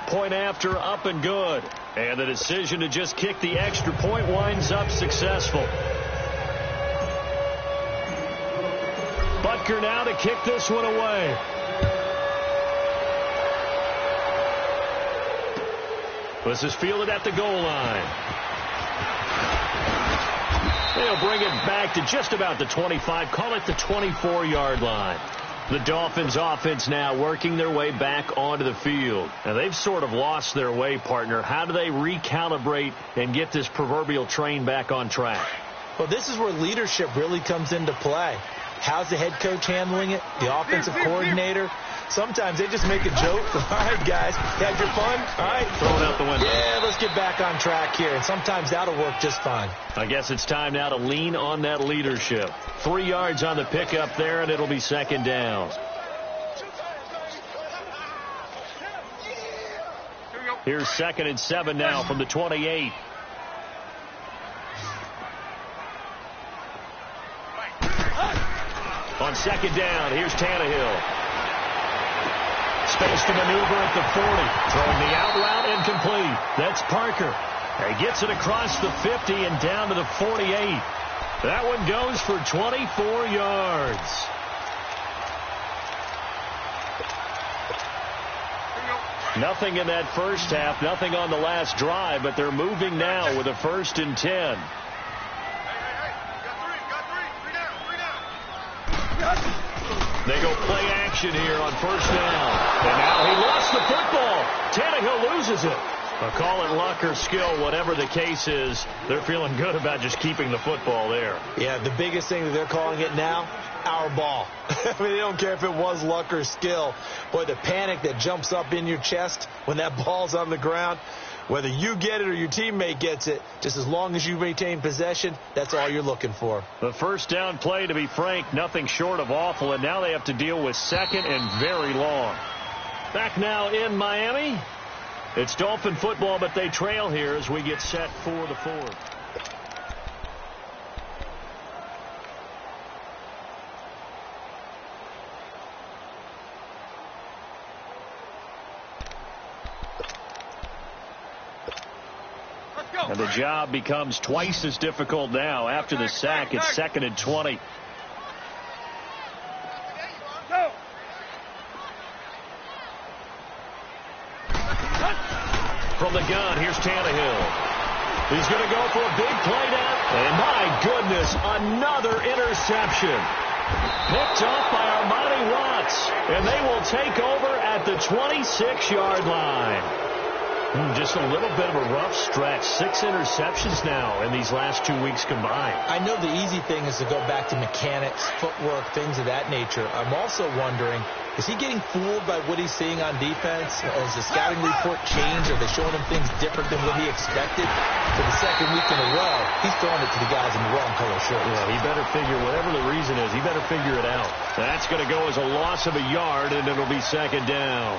Point after, up and good. And the decision to just kick the extra point winds up successful. Butker now to kick this one away. This is fielded at the goal line. They'll bring it back to just about the 25, call it the 24-yard line. The Dolphins offense now working their way back onto the field. And they've sort of lost their way, partner. How do they recalibrate and get this proverbial train back on track? Well, this is where leadership really comes into play. How's the head coach handling it? The offensive coordinator? Sometimes they just make a joke. All right, guys, had your fun? All right. Throw it out the window. Yeah, let's get back on track here. And sometimes that'll work just fine. I guess it's time now to lean on that leadership. 3 yards on the pickup there, and it'll be 2nd down. Here's 2nd and 7 now from the 28. On 2nd down, here's Tannehill. Space to maneuver at the 40. Throwing the out route incomplete. That's Parker. He gets it across the 50 and down to the 48. That one goes for 24 yards. Nothing in that first half, nothing on the last drive, but they're moving now with a 1st and 10. They go play action here on 1st down. And now he lost the football. Tannehill loses it. A call it luck or skill, whatever the case is, they're feeling good about just keeping the football there. Yeah, the biggest thing that they're calling it now, our ball. I mean, they don't care if it was luck or skill. Boy, the panic that jumps up in your chest when that ball's on the ground, whether you get it or your teammate gets it, just as long as you maintain possession, that's all you're looking for. The 1st down play, to be frank, nothing short of awful, and now they have to deal with 2nd and very long. Back now in Miami. It's Dolphin football, but they trail here as we get set for the 4th. And the job becomes twice as difficult now. After the sack, it's 2nd and 20. From the gun, here's Tannehill. He's going to go for a big play now. And my goodness, another interception. Picked off by Armani Watts. And they will take over at the 26-yard line. Just a little bit of a rough stretch. 6 interceptions now in these last 2 weeks combined. I know the easy thing is to go back to mechanics, footwork, things of that nature. I'm also wondering, is he getting fooled by what he's seeing on defense? Has the scouting report changed? Are they showing him things different than what he expected? For the 2nd week in a row, he's throwing it to the guys in the wrong color shirts. Yeah, he better figure, whatever the reason is, he better figure it out. That's going to go as a loss of a yard, and it'll be 2nd down.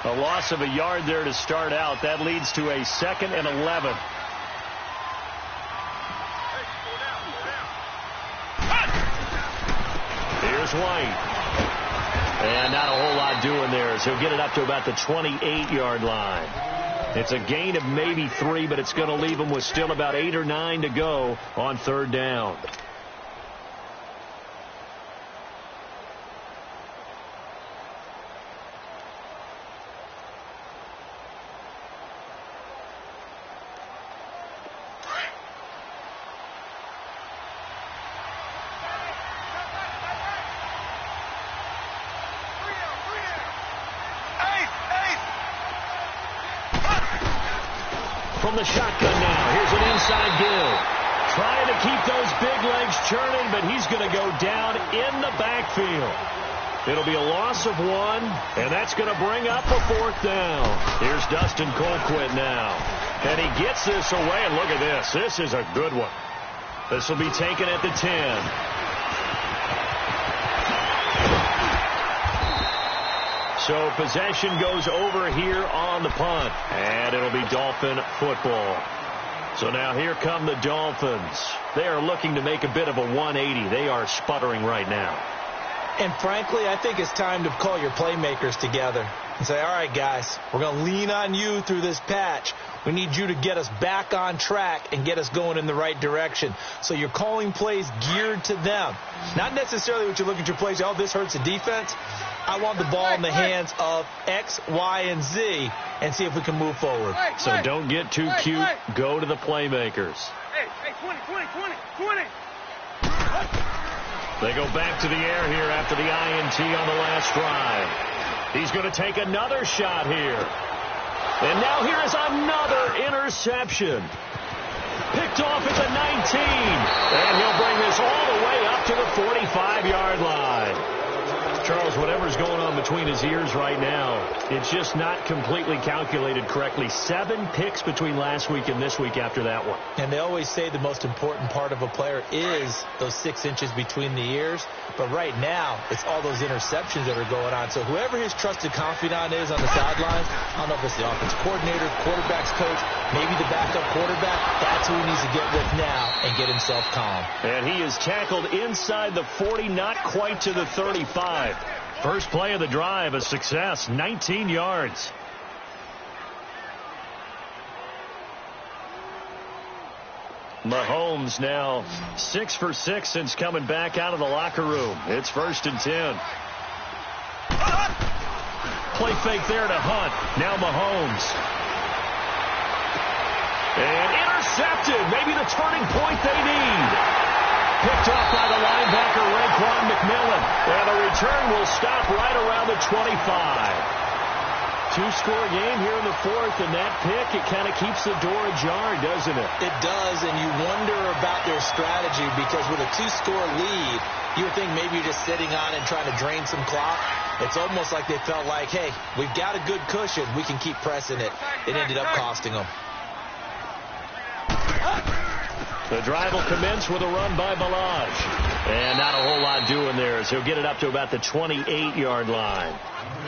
A loss of a yard there to start out. That leads to a 2nd and 11. Here's White. And not a whole lot doing there as he'll get it up to about the 28-yard line. It's a gain of maybe 3, but it's going to leave him with still about 8 or 9 to go on 3rd down. from the shotgun now. Here's an inside Gill. Trying to keep those big legs churning, but he's going to go down in the backfield. It'll be a loss of 1, and that's going to bring up a 4th down. Here's Dustin Colquitt now. And he gets this away, and look at this. This is a good one. This will be taken at the 10. So possession goes over here on the punt, and it'll be Dolphin football. So now here come the Dolphins. They are looking to make a bit of a 180. They are sputtering right now. And frankly, I think it's time to call your playmakers together and say, all right, guys, we're going to lean on you through this patch. We need you to get us back on track and get us going in the right direction. So you're calling plays geared to them. Not necessarily what you look at your plays, oh, this hurts the defense. I want the ball in the hands of X, Y, and Z and see if we can move forward. So don't get too cute. Go to the playmakers. Hey, 20. They go back to the air here after the INT on the last drive. He's going to take another shot here. And now here is another interception. Picked off at the 19. And he'll bring this all the way up to the 45-yard line. Charles, whatever's going on between his ears right now, it's just not completely calculated correctly. 7 picks between last week and this week after that one. And they always say the most important part of a player is those 6 inches between the ears. But right now, it's all those interceptions that are going on. So whoever his trusted confidant is on the sidelines, I don't know if it's the offensive coordinator, quarterback's coach, maybe the backup quarterback, that's who he needs to get with now and get himself calm. And he is tackled inside the 40, not quite to the 35. First play of the drive, a success, 19 yards. Mahomes now 6 for 6 since coming back out of the locker room. It's 1st and 10. Play fake there to Hunt. Now Mahomes. And intercepted. Maybe the turning point they need. Picked off by the linebacker, Raekwon McMillan. And the return will stop right around the 25. 2-score game here in the 4th, and that pick, it kind of keeps the door ajar, doesn't it? It does, and you wonder about their strategy because with a 2-score lead, you would think maybe you're just sitting on and trying to drain some clock. It's almost like they felt like, hey, we've got a good cushion. We can keep pressing it. It ended up costing them. The drive will commence with a run by Balaj. And not a whole lot doing there as he'll get it up to about the 28-yard line.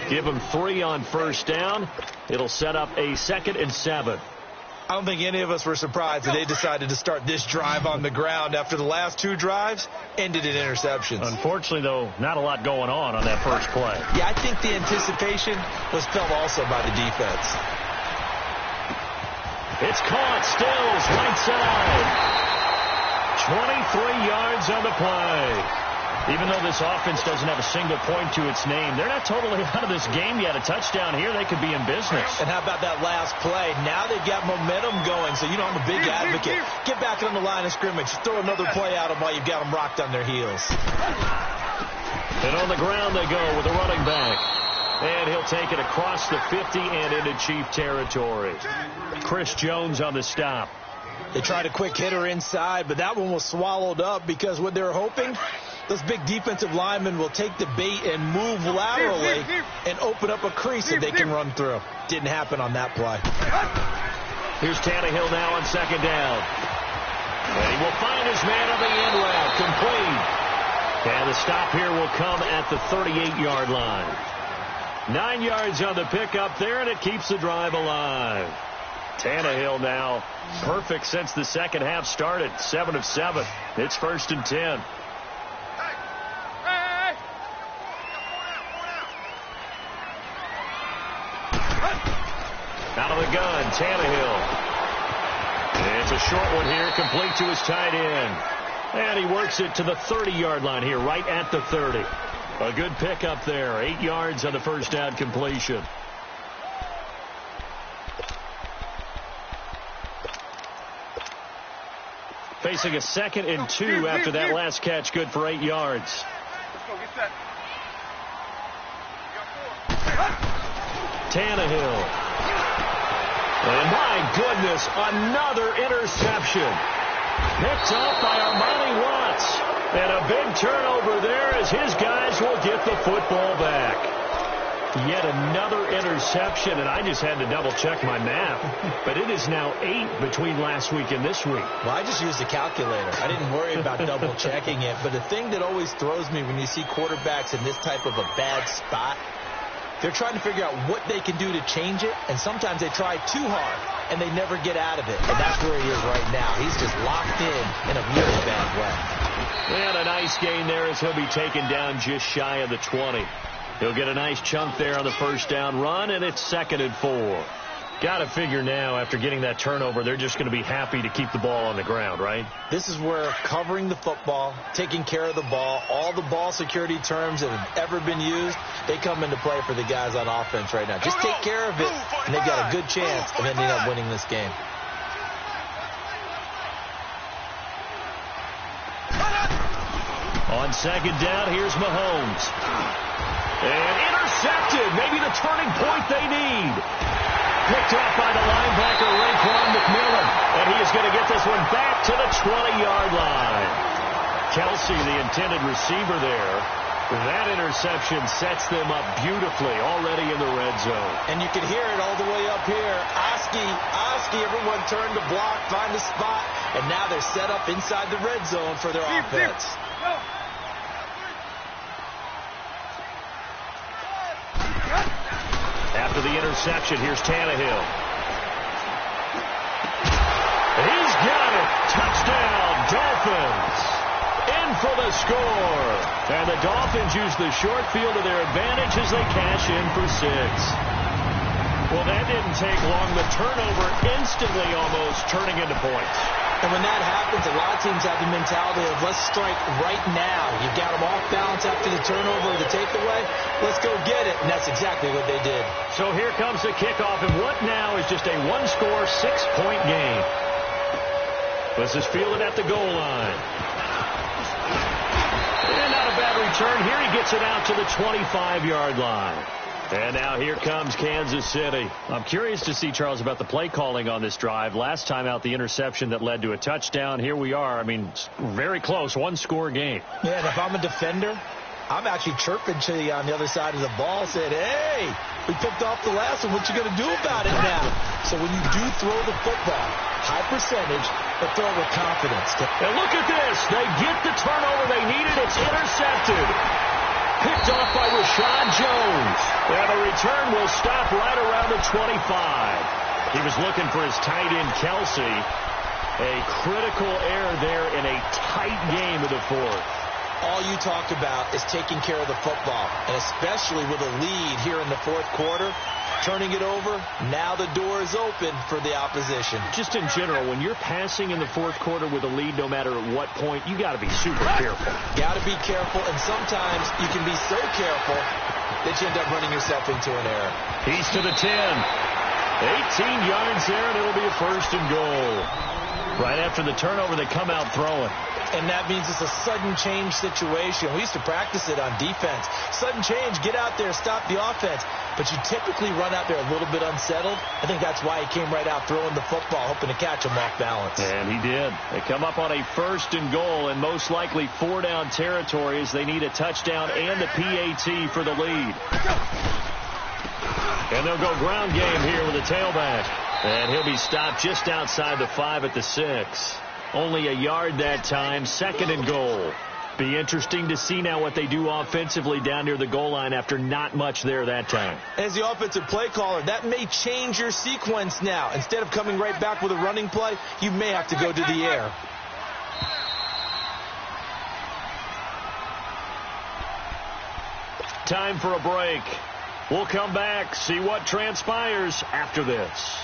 Give him 3 on first down. It'll set up a 2nd and 7. I don't think any of us were surprised that they decided to start this drive on the ground after the last 2 drives ended in interceptions. Unfortunately, though, not a lot going on that first play. Yeah, I think the anticipation was felt also by the defense. It's caught. Stills, right side. 23 yards on the play. Even though this offense doesn't have a single point to its name, they're not totally out of this game yet. A touchdown here, they could be in business. And how about that last play? Now they've got momentum going, so you know I'm a big advocate. Get back on the line of scrimmage. Throw another play at them while you've got them rocked on their heels. And on the ground they go with a running back. And he'll take it across the 50 and into Chief territory. Chris Jones on the stop. They tried a quick hitter inside, but that one was swallowed up because what they're hoping, those big defensive linemen will take the bait and move laterally and open up a crease that they can run through. Didn't happen on that play. Here's Tannehill now on 2nd down. And he will find his man on the end route, complete. And the stop here will come at the 38-yard line. 9 yards on the pickup there, and it keeps the drive alive. Tannehill now perfect since the second half started. 7 of 7. It's 1st and 10. Out of the gun, Tannehill. It's a short one here, complete to his tight end. And he works it to the 30-yard line here, right at the 30. A good pickup there. 8 yards on the first down completion. Facing a 2nd and 2 after that last catch, good for 8 yards. Let's go, get set. Tannehill. And my goodness, another interception. Picked off by Armani Watts. And a big turnover there as his guys will get the football back. Yet another interception, and I just had to double-check my math. But it is now 8 between last week and this week. Well, I just used the calculator. I didn't worry about double-checking it. But the thing that always throws me when you see quarterbacks in this type of a bad spot, they're trying to figure out what they can do to change it, and sometimes they try too hard, and they never get out of it. And that's where he is right now. He's just locked in a really bad way. And a nice gain there as he'll be taken down just shy of the 20. He'll get a nice chunk there on the first down run, and it's 2nd and 4. Got to figure now, after getting that turnover, they're just going to be happy to keep the ball on the ground, right? This is where covering the football, taking care of the ball, all the ball security terms that have ever been used, they come into play for the guys on offense right now. Just take care of it, and they've got a good chance of ending up winning this game. On 2nd down, here's Mahomes. And intercepted, maybe the turning point they need. Picked off by the linebacker, Raquan McMillan. And he is going to get this one back to the 20-yard line. Kelsey, the intended receiver there. That interception sets them up beautifully already in the red zone. And you can hear it all the way up here. Oski, everyone turned to block, find a spot. And now they're set up inside the red zone for their offense. After the interception, here's Tannehill. He's got it. Touchdown, Dolphins. In for the score. And the Dolphins use the short field to their advantage as they cash in for 6. Well, that didn't take long. The turnover instantly almost turning into points. And when that happens, a lot of teams have the mentality of let's strike right now. You've got them off balance after the turnover or the takeaway. Let's go get it. And that's exactly what they did. So here comes the kickoff, and what now is just a one-score, 6-point game. This is fielded at the goal line. And not a bad return. Here he gets it out to the 25-yard line. And now here comes Kansas City. I'm curious to see, Charles, about the play calling on this drive. Last time out, the interception that led to a touchdown. Here we are. I mean, very close, one-score game. Yeah, and if I'm a defender, I'm actually chirping to you on the other side of the ball, saying, hey, we picked off the last one. What you going to do about it now? So when you do throw the football, high percentage, but throw it with confidence. And look at this. They get the turnover they needed. It's intercepted. Picked off by Rashad Jones. And the return will stop right around the 25. He was looking for his tight end, Kelsey. A critical error there in a tight game of the fourth. All you talk about is taking care of the football, and especially with a lead here in the fourth quarter, turning it over, now the door is open for the opposition. Just in general, when you're passing in the fourth quarter with a lead, no matter at what point, you got to be super careful. Got to be careful, and sometimes you can be so careful that you end up running yourself into an error. He's to the 10. 18 yards there, and it'll be a 1st and goal. Right after the turnover, they come out throwing. And that means it's a sudden change situation. We used to practice it on defense. Sudden change, get out there, stop the offense. But you typically run out there a little bit unsettled. I think that's why he came right out throwing the football, hoping to catch him off balance. And he did. They come up on a 1st and goal, and most likely 4-down territory as they need a touchdown and the PAT for the lead. And they'll go ground game here with a tailback. And he'll be stopped just outside the 5 at the 6. Only a yard that time, 2nd and goal. Be interesting to see now what they do offensively down near the goal line after not much there that time. As the offensive play caller, that may change your sequence now. Instead of coming right back with a running play, you may have to go to the air. Time for a break. We'll come back, see what transpires after this.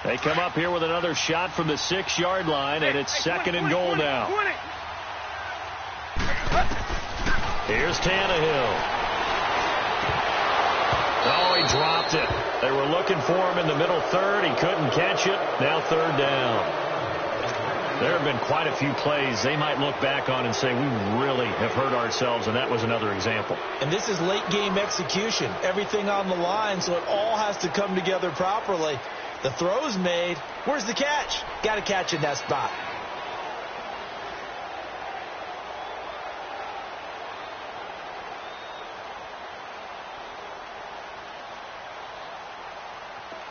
They come up here with another shot from the 6-yard line, and it's 2nd and goal now. Here's Tannehill. Oh, he dropped it. They were looking for him in the middle third. He couldn't catch it. Now third down. There have been quite a few plays they might look back on and say, we really have hurt ourselves, and that was another example. And this is late-game execution. Everything on the line, so it all has to come together properly. The throw's made. Where's the catch? Got to catch in that spot.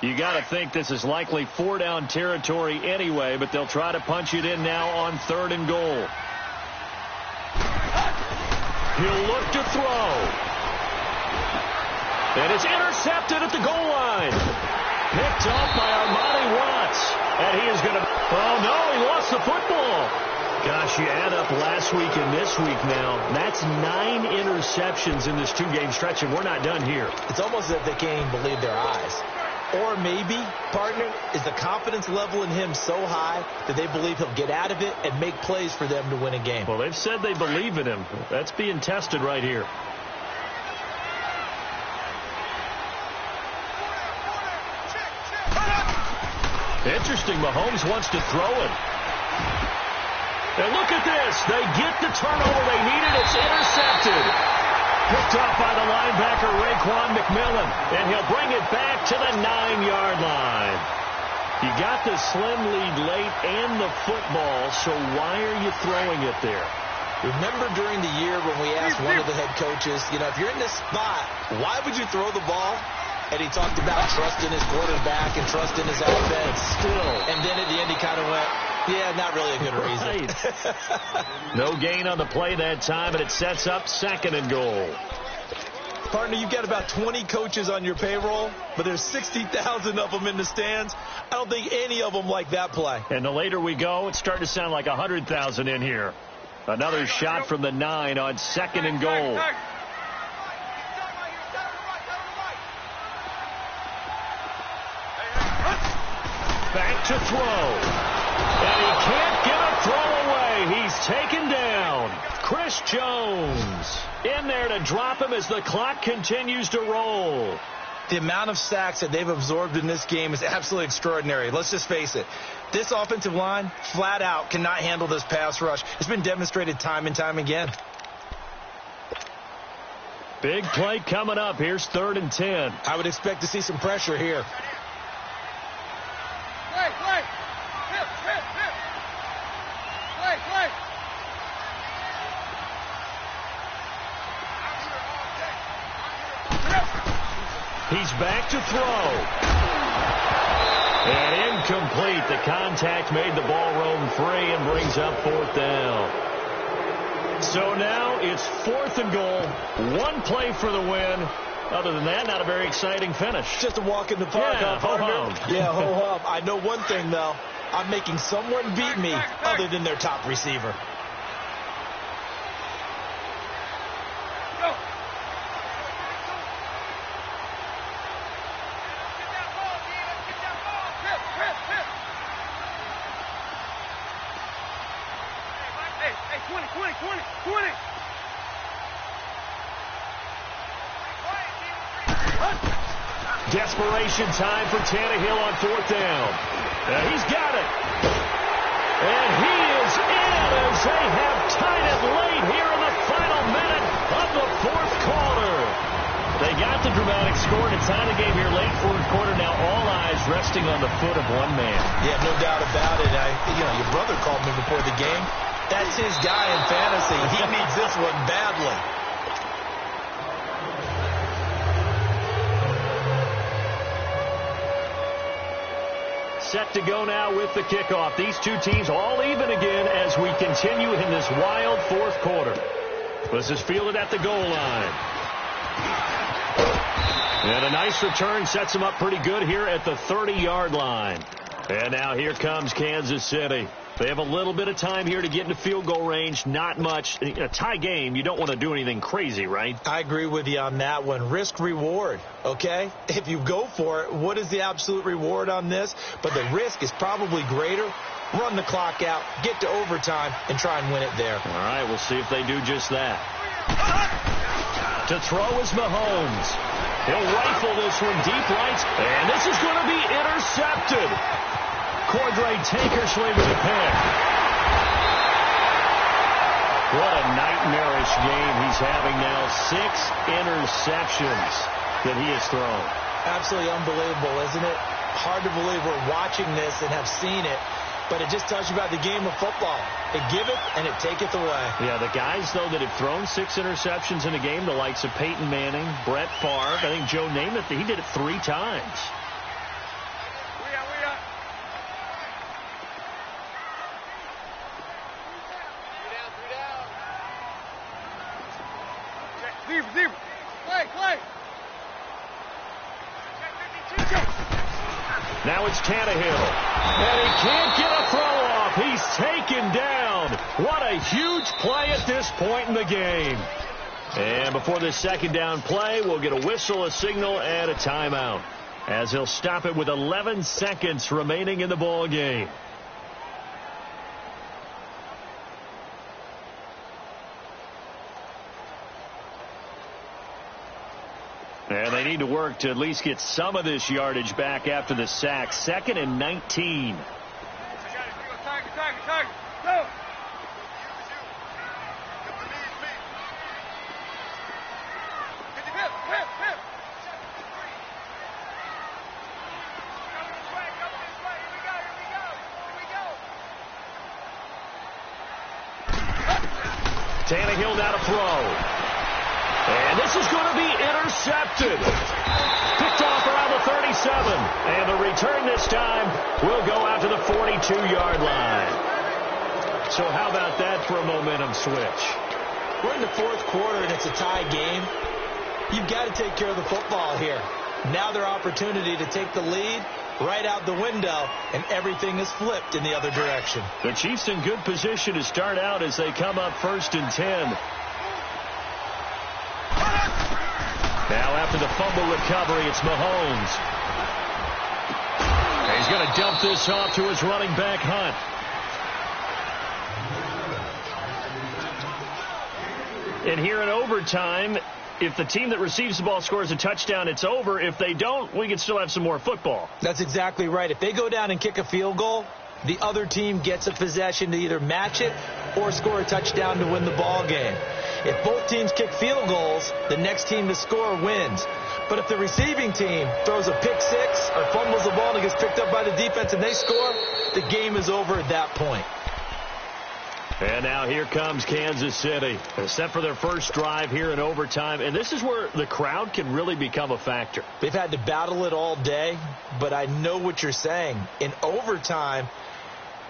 You got to think this is likely four-down territory anyway, but they'll try to punch it in now on third and goal. He'll look to throw. And it's intercepted at the goal line. Picked off by Armani Watts. And he is going to... Oh, no, he lost the football. Gosh, you add up last week and this week now. That's 9 interceptions in this two-game stretch, and we're not done here. It's almost as if they can't even believe their eyes. Or maybe, partner, is the confidence level in him so high that they believe he'll get out of it and make plays for them to win a game. Well, they've said they believe in him. That's being tested right here. Interesting, Mahomes wants to throw it. And look at this. They get the turnover they needed. It's intercepted. Picked off by the linebacker, Raekwon McMillan. And he'll bring it back to the 9-yard line. You got the slim lead late and the football, so why are you throwing it there? Remember during the year when we asked one of the head coaches, you know, if you're in this spot, why would you throw the ball? And he talked about trusting his quarterback and trusting his offense. Still. And then at the end he kind of went, yeah, not really a good reason. Right. No gain on the play that time, and it sets up second and goal. Partner, you've got about 20 coaches on your payroll, but there's 60,000 of them in the stands. I don't think any of them like that play. And the later we go, it's starting to sound like 100,000 in here. Another shot from the 9 on second and goal. Back to throw. And he can't get a throw away. He's taken down. Chris Jones in there to drop him as the clock continues to roll. The amount of sacks that they've absorbed in this game is absolutely extraordinary. Let's just face it. This offensive line, flat out, cannot handle this pass rush. It's been demonstrated time and time again. Big play coming up. Here's 3rd and 10. I would expect to see some pressure here. He's back to throw. And incomplete. The contact made the ball roam free and brings up 4th down. So now it's 4th and goal. One play for the win. Other than that, not a very exciting finish. Just a walk in the park. Yeah, ho-hum. Yeah, ho-hum. I know one thing, though. I'm making someone beat me other than their top receiver. Desperation time for Tannehill on 4th down. He's got it. And he is in as they have tied it late here in the final minute of the 4th quarter. They got the dramatic score to tie the game here late 4th quarter. Now all eyes resting on the foot of one man. Yeah, no doubt about it. Your brother called me before the game. That's his guy in fantasy. He needs this one badly. Set to go now with the kickoff. These two teams all even again as we continue in this wild 4th quarter. This is fielded at the goal line. And a nice return sets them up pretty good here at the 30-yard line. And now here comes Kansas City. They have a little bit of time here to get into field goal range. Not much. In a tie game, you don't want to do anything crazy, right? I agree with you on that one. Risk reward, okay? If you go for it, what is the absolute reward on this? But the risk is probably greater. Run the clock out, get to overtime, and try and win it there. All right, we'll see if they do just that. To throw is Mahomes. He'll rifle this one deep right, and this is going to be intercepted. Cordray Tankersley with a pick. What a nightmarish game he's having now. 6 interceptions that he has thrown. Absolutely unbelievable, isn't it? Hard to believe we're watching this and have seen it, but it just tells you about the game of football. It giveth and it taketh away. Yeah, the guys, though, that have thrown 6 interceptions in a game, the likes of Peyton Manning, Brett Favre, I think Joe Namath, he did it 3 times. Now it's Tannehill, and he can't get a throw off. He's taken down. What a huge play at this point in the game. And before this second down play, we'll get a whistle, a signal, and a timeout, as he'll stop it with 11 seconds remaining in the ball game. And they need to work to at least get some of this yardage back after the sack. 2nd and 19. Go! Tannehill now to throw. And this is going to be intercepted. Picked off around the 37. And the return this time will go out to the 42-yard line. So how about that for a momentum switch? We're in the 4th quarter and it's a tie game. You've got to take care of the football here. Now their opportunity to take the lead right out the window, and everything is flipped in the other direction. The Chiefs in good position to start out as they come up 1st and 10. Now after the fumble recovery, it's Mahomes. And he's going to dump this off to his running back, Hunt. And here in overtime, if the team that receives the ball scores a touchdown, it's over. If they don't, we can still have some more football. That's exactly right. If they go down and kick a field goal, the other team gets a possession to either match it or score a touchdown to win the ball game. If both teams kick field goals, the next team to score wins. But if the receiving team throws a pick 6 or fumbles the ball and it gets picked up by the defense and they score, the game is over at that point. And now here comes Kansas City. They're set for their first drive here in overtime. And this is where the crowd can really become a factor. They've had to battle it all day, but I know what you're saying. In overtime,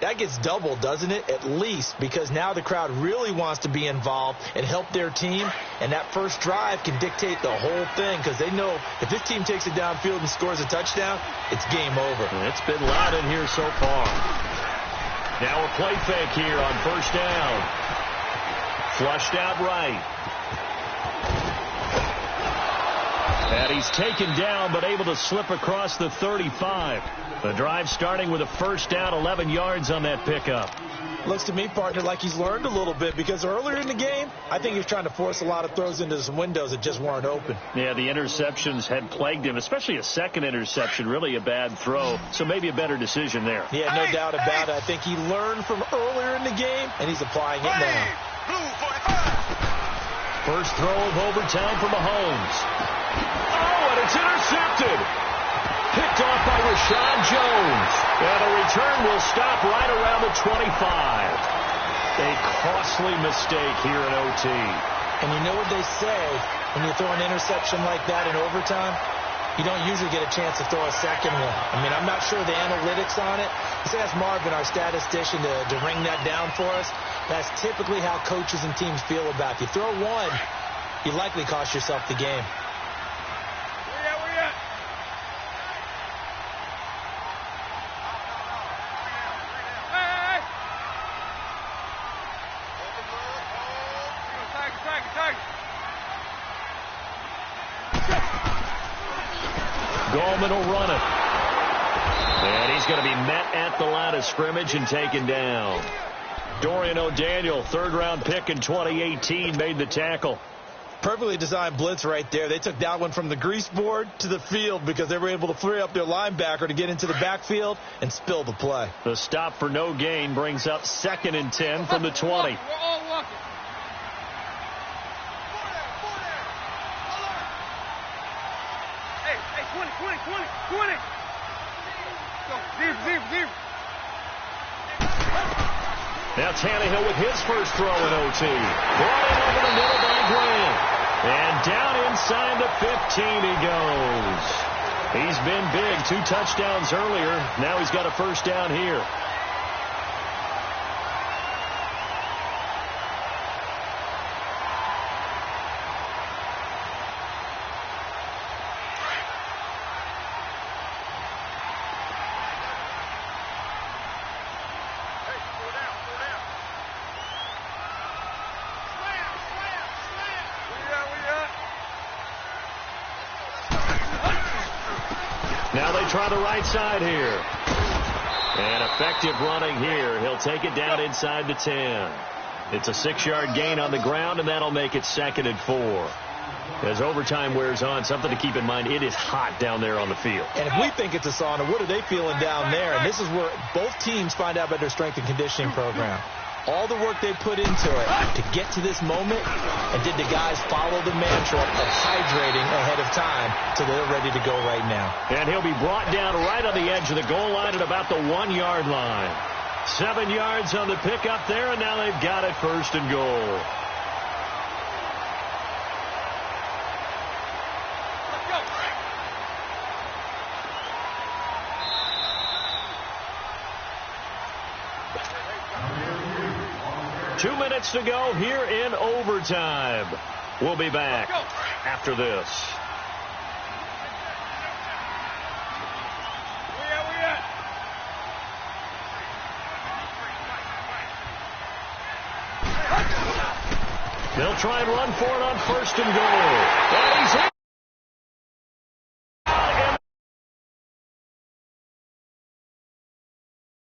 that gets doubled, doesn't it? At least, because now the crowd really wants to be involved and help their team. And that first drive can dictate the whole thing, because they know if this team takes it downfield and scores a touchdown, it's game over. It's been loud in here so far. Now a play fake here on 1st down. Flushed out right. And he's taken down, but able to slip across the 35. The drive starting with a 1st down, 11 yards on that pickup. Looks to me, partner, like he's learned a little bit, because earlier in the game, I think he was trying to force a lot of throws into some windows that just weren't open. Yeah, the interceptions had plagued him, especially a second interception, really a bad throw. So maybe a better decision there. Yeah, no doubt about it. I think he learned from earlier in the game, and he's applying it now. First throw of overtime for Mahomes. Oh, and it's intercepted. Picked off by Rashawn Jones. And the return will stop right around the 25. A costly mistake here in OT. And you know what they say, when you throw an interception like that in overtime, you don't usually get a chance to throw a second one. I mean, I'm not sure the analytics on it. Let's ask Marvin, our statistician, to ring that down for us. That's typically how coaches and teams feel about it. If you throw one, you likely cost yourself the game. Gallman will run it. And he's going to be met at the line of scrimmage and taken down. Dorian O'Daniel, third-round pick in 2018, made the tackle. Perfectly designed blitz right there. They took that one from the grease board to the field because they were able to free up their linebacker to get into the backfield and spill the play. The stop for no gain brings up 2nd and 10 from the 20. We're all walking. Hey, 20. Go, zero. Now Tannehill with his first throw in OT. Brought in over the middle by Grant. And down inside the 15 he goes. He's been big. 2 touchdowns earlier. Now he's got a first down here. Now they try the right side here. And effective running here. He'll take it down inside the 10. It's a 6-yard gain on the ground, and that'll make it 2nd and 4. As overtime wears on, something to keep in mind, it is hot down there on the field. And if we think it's a sauna, what are they feeling down there? And this is where both teams find out about their strength and conditioning program. All the work they put into it to get to this moment, and did the guys follow the mantra of hydrating ahead of time so they're ready to go right now. And he'll be brought down right on the edge of the goal line at about the 1-yard line. 7 yards on the pickup there, and now they've got it 1st and goal. Two minutes to go here in overtime. We'll be back after this. They'll try and run for it on 1st and goal. And he's in.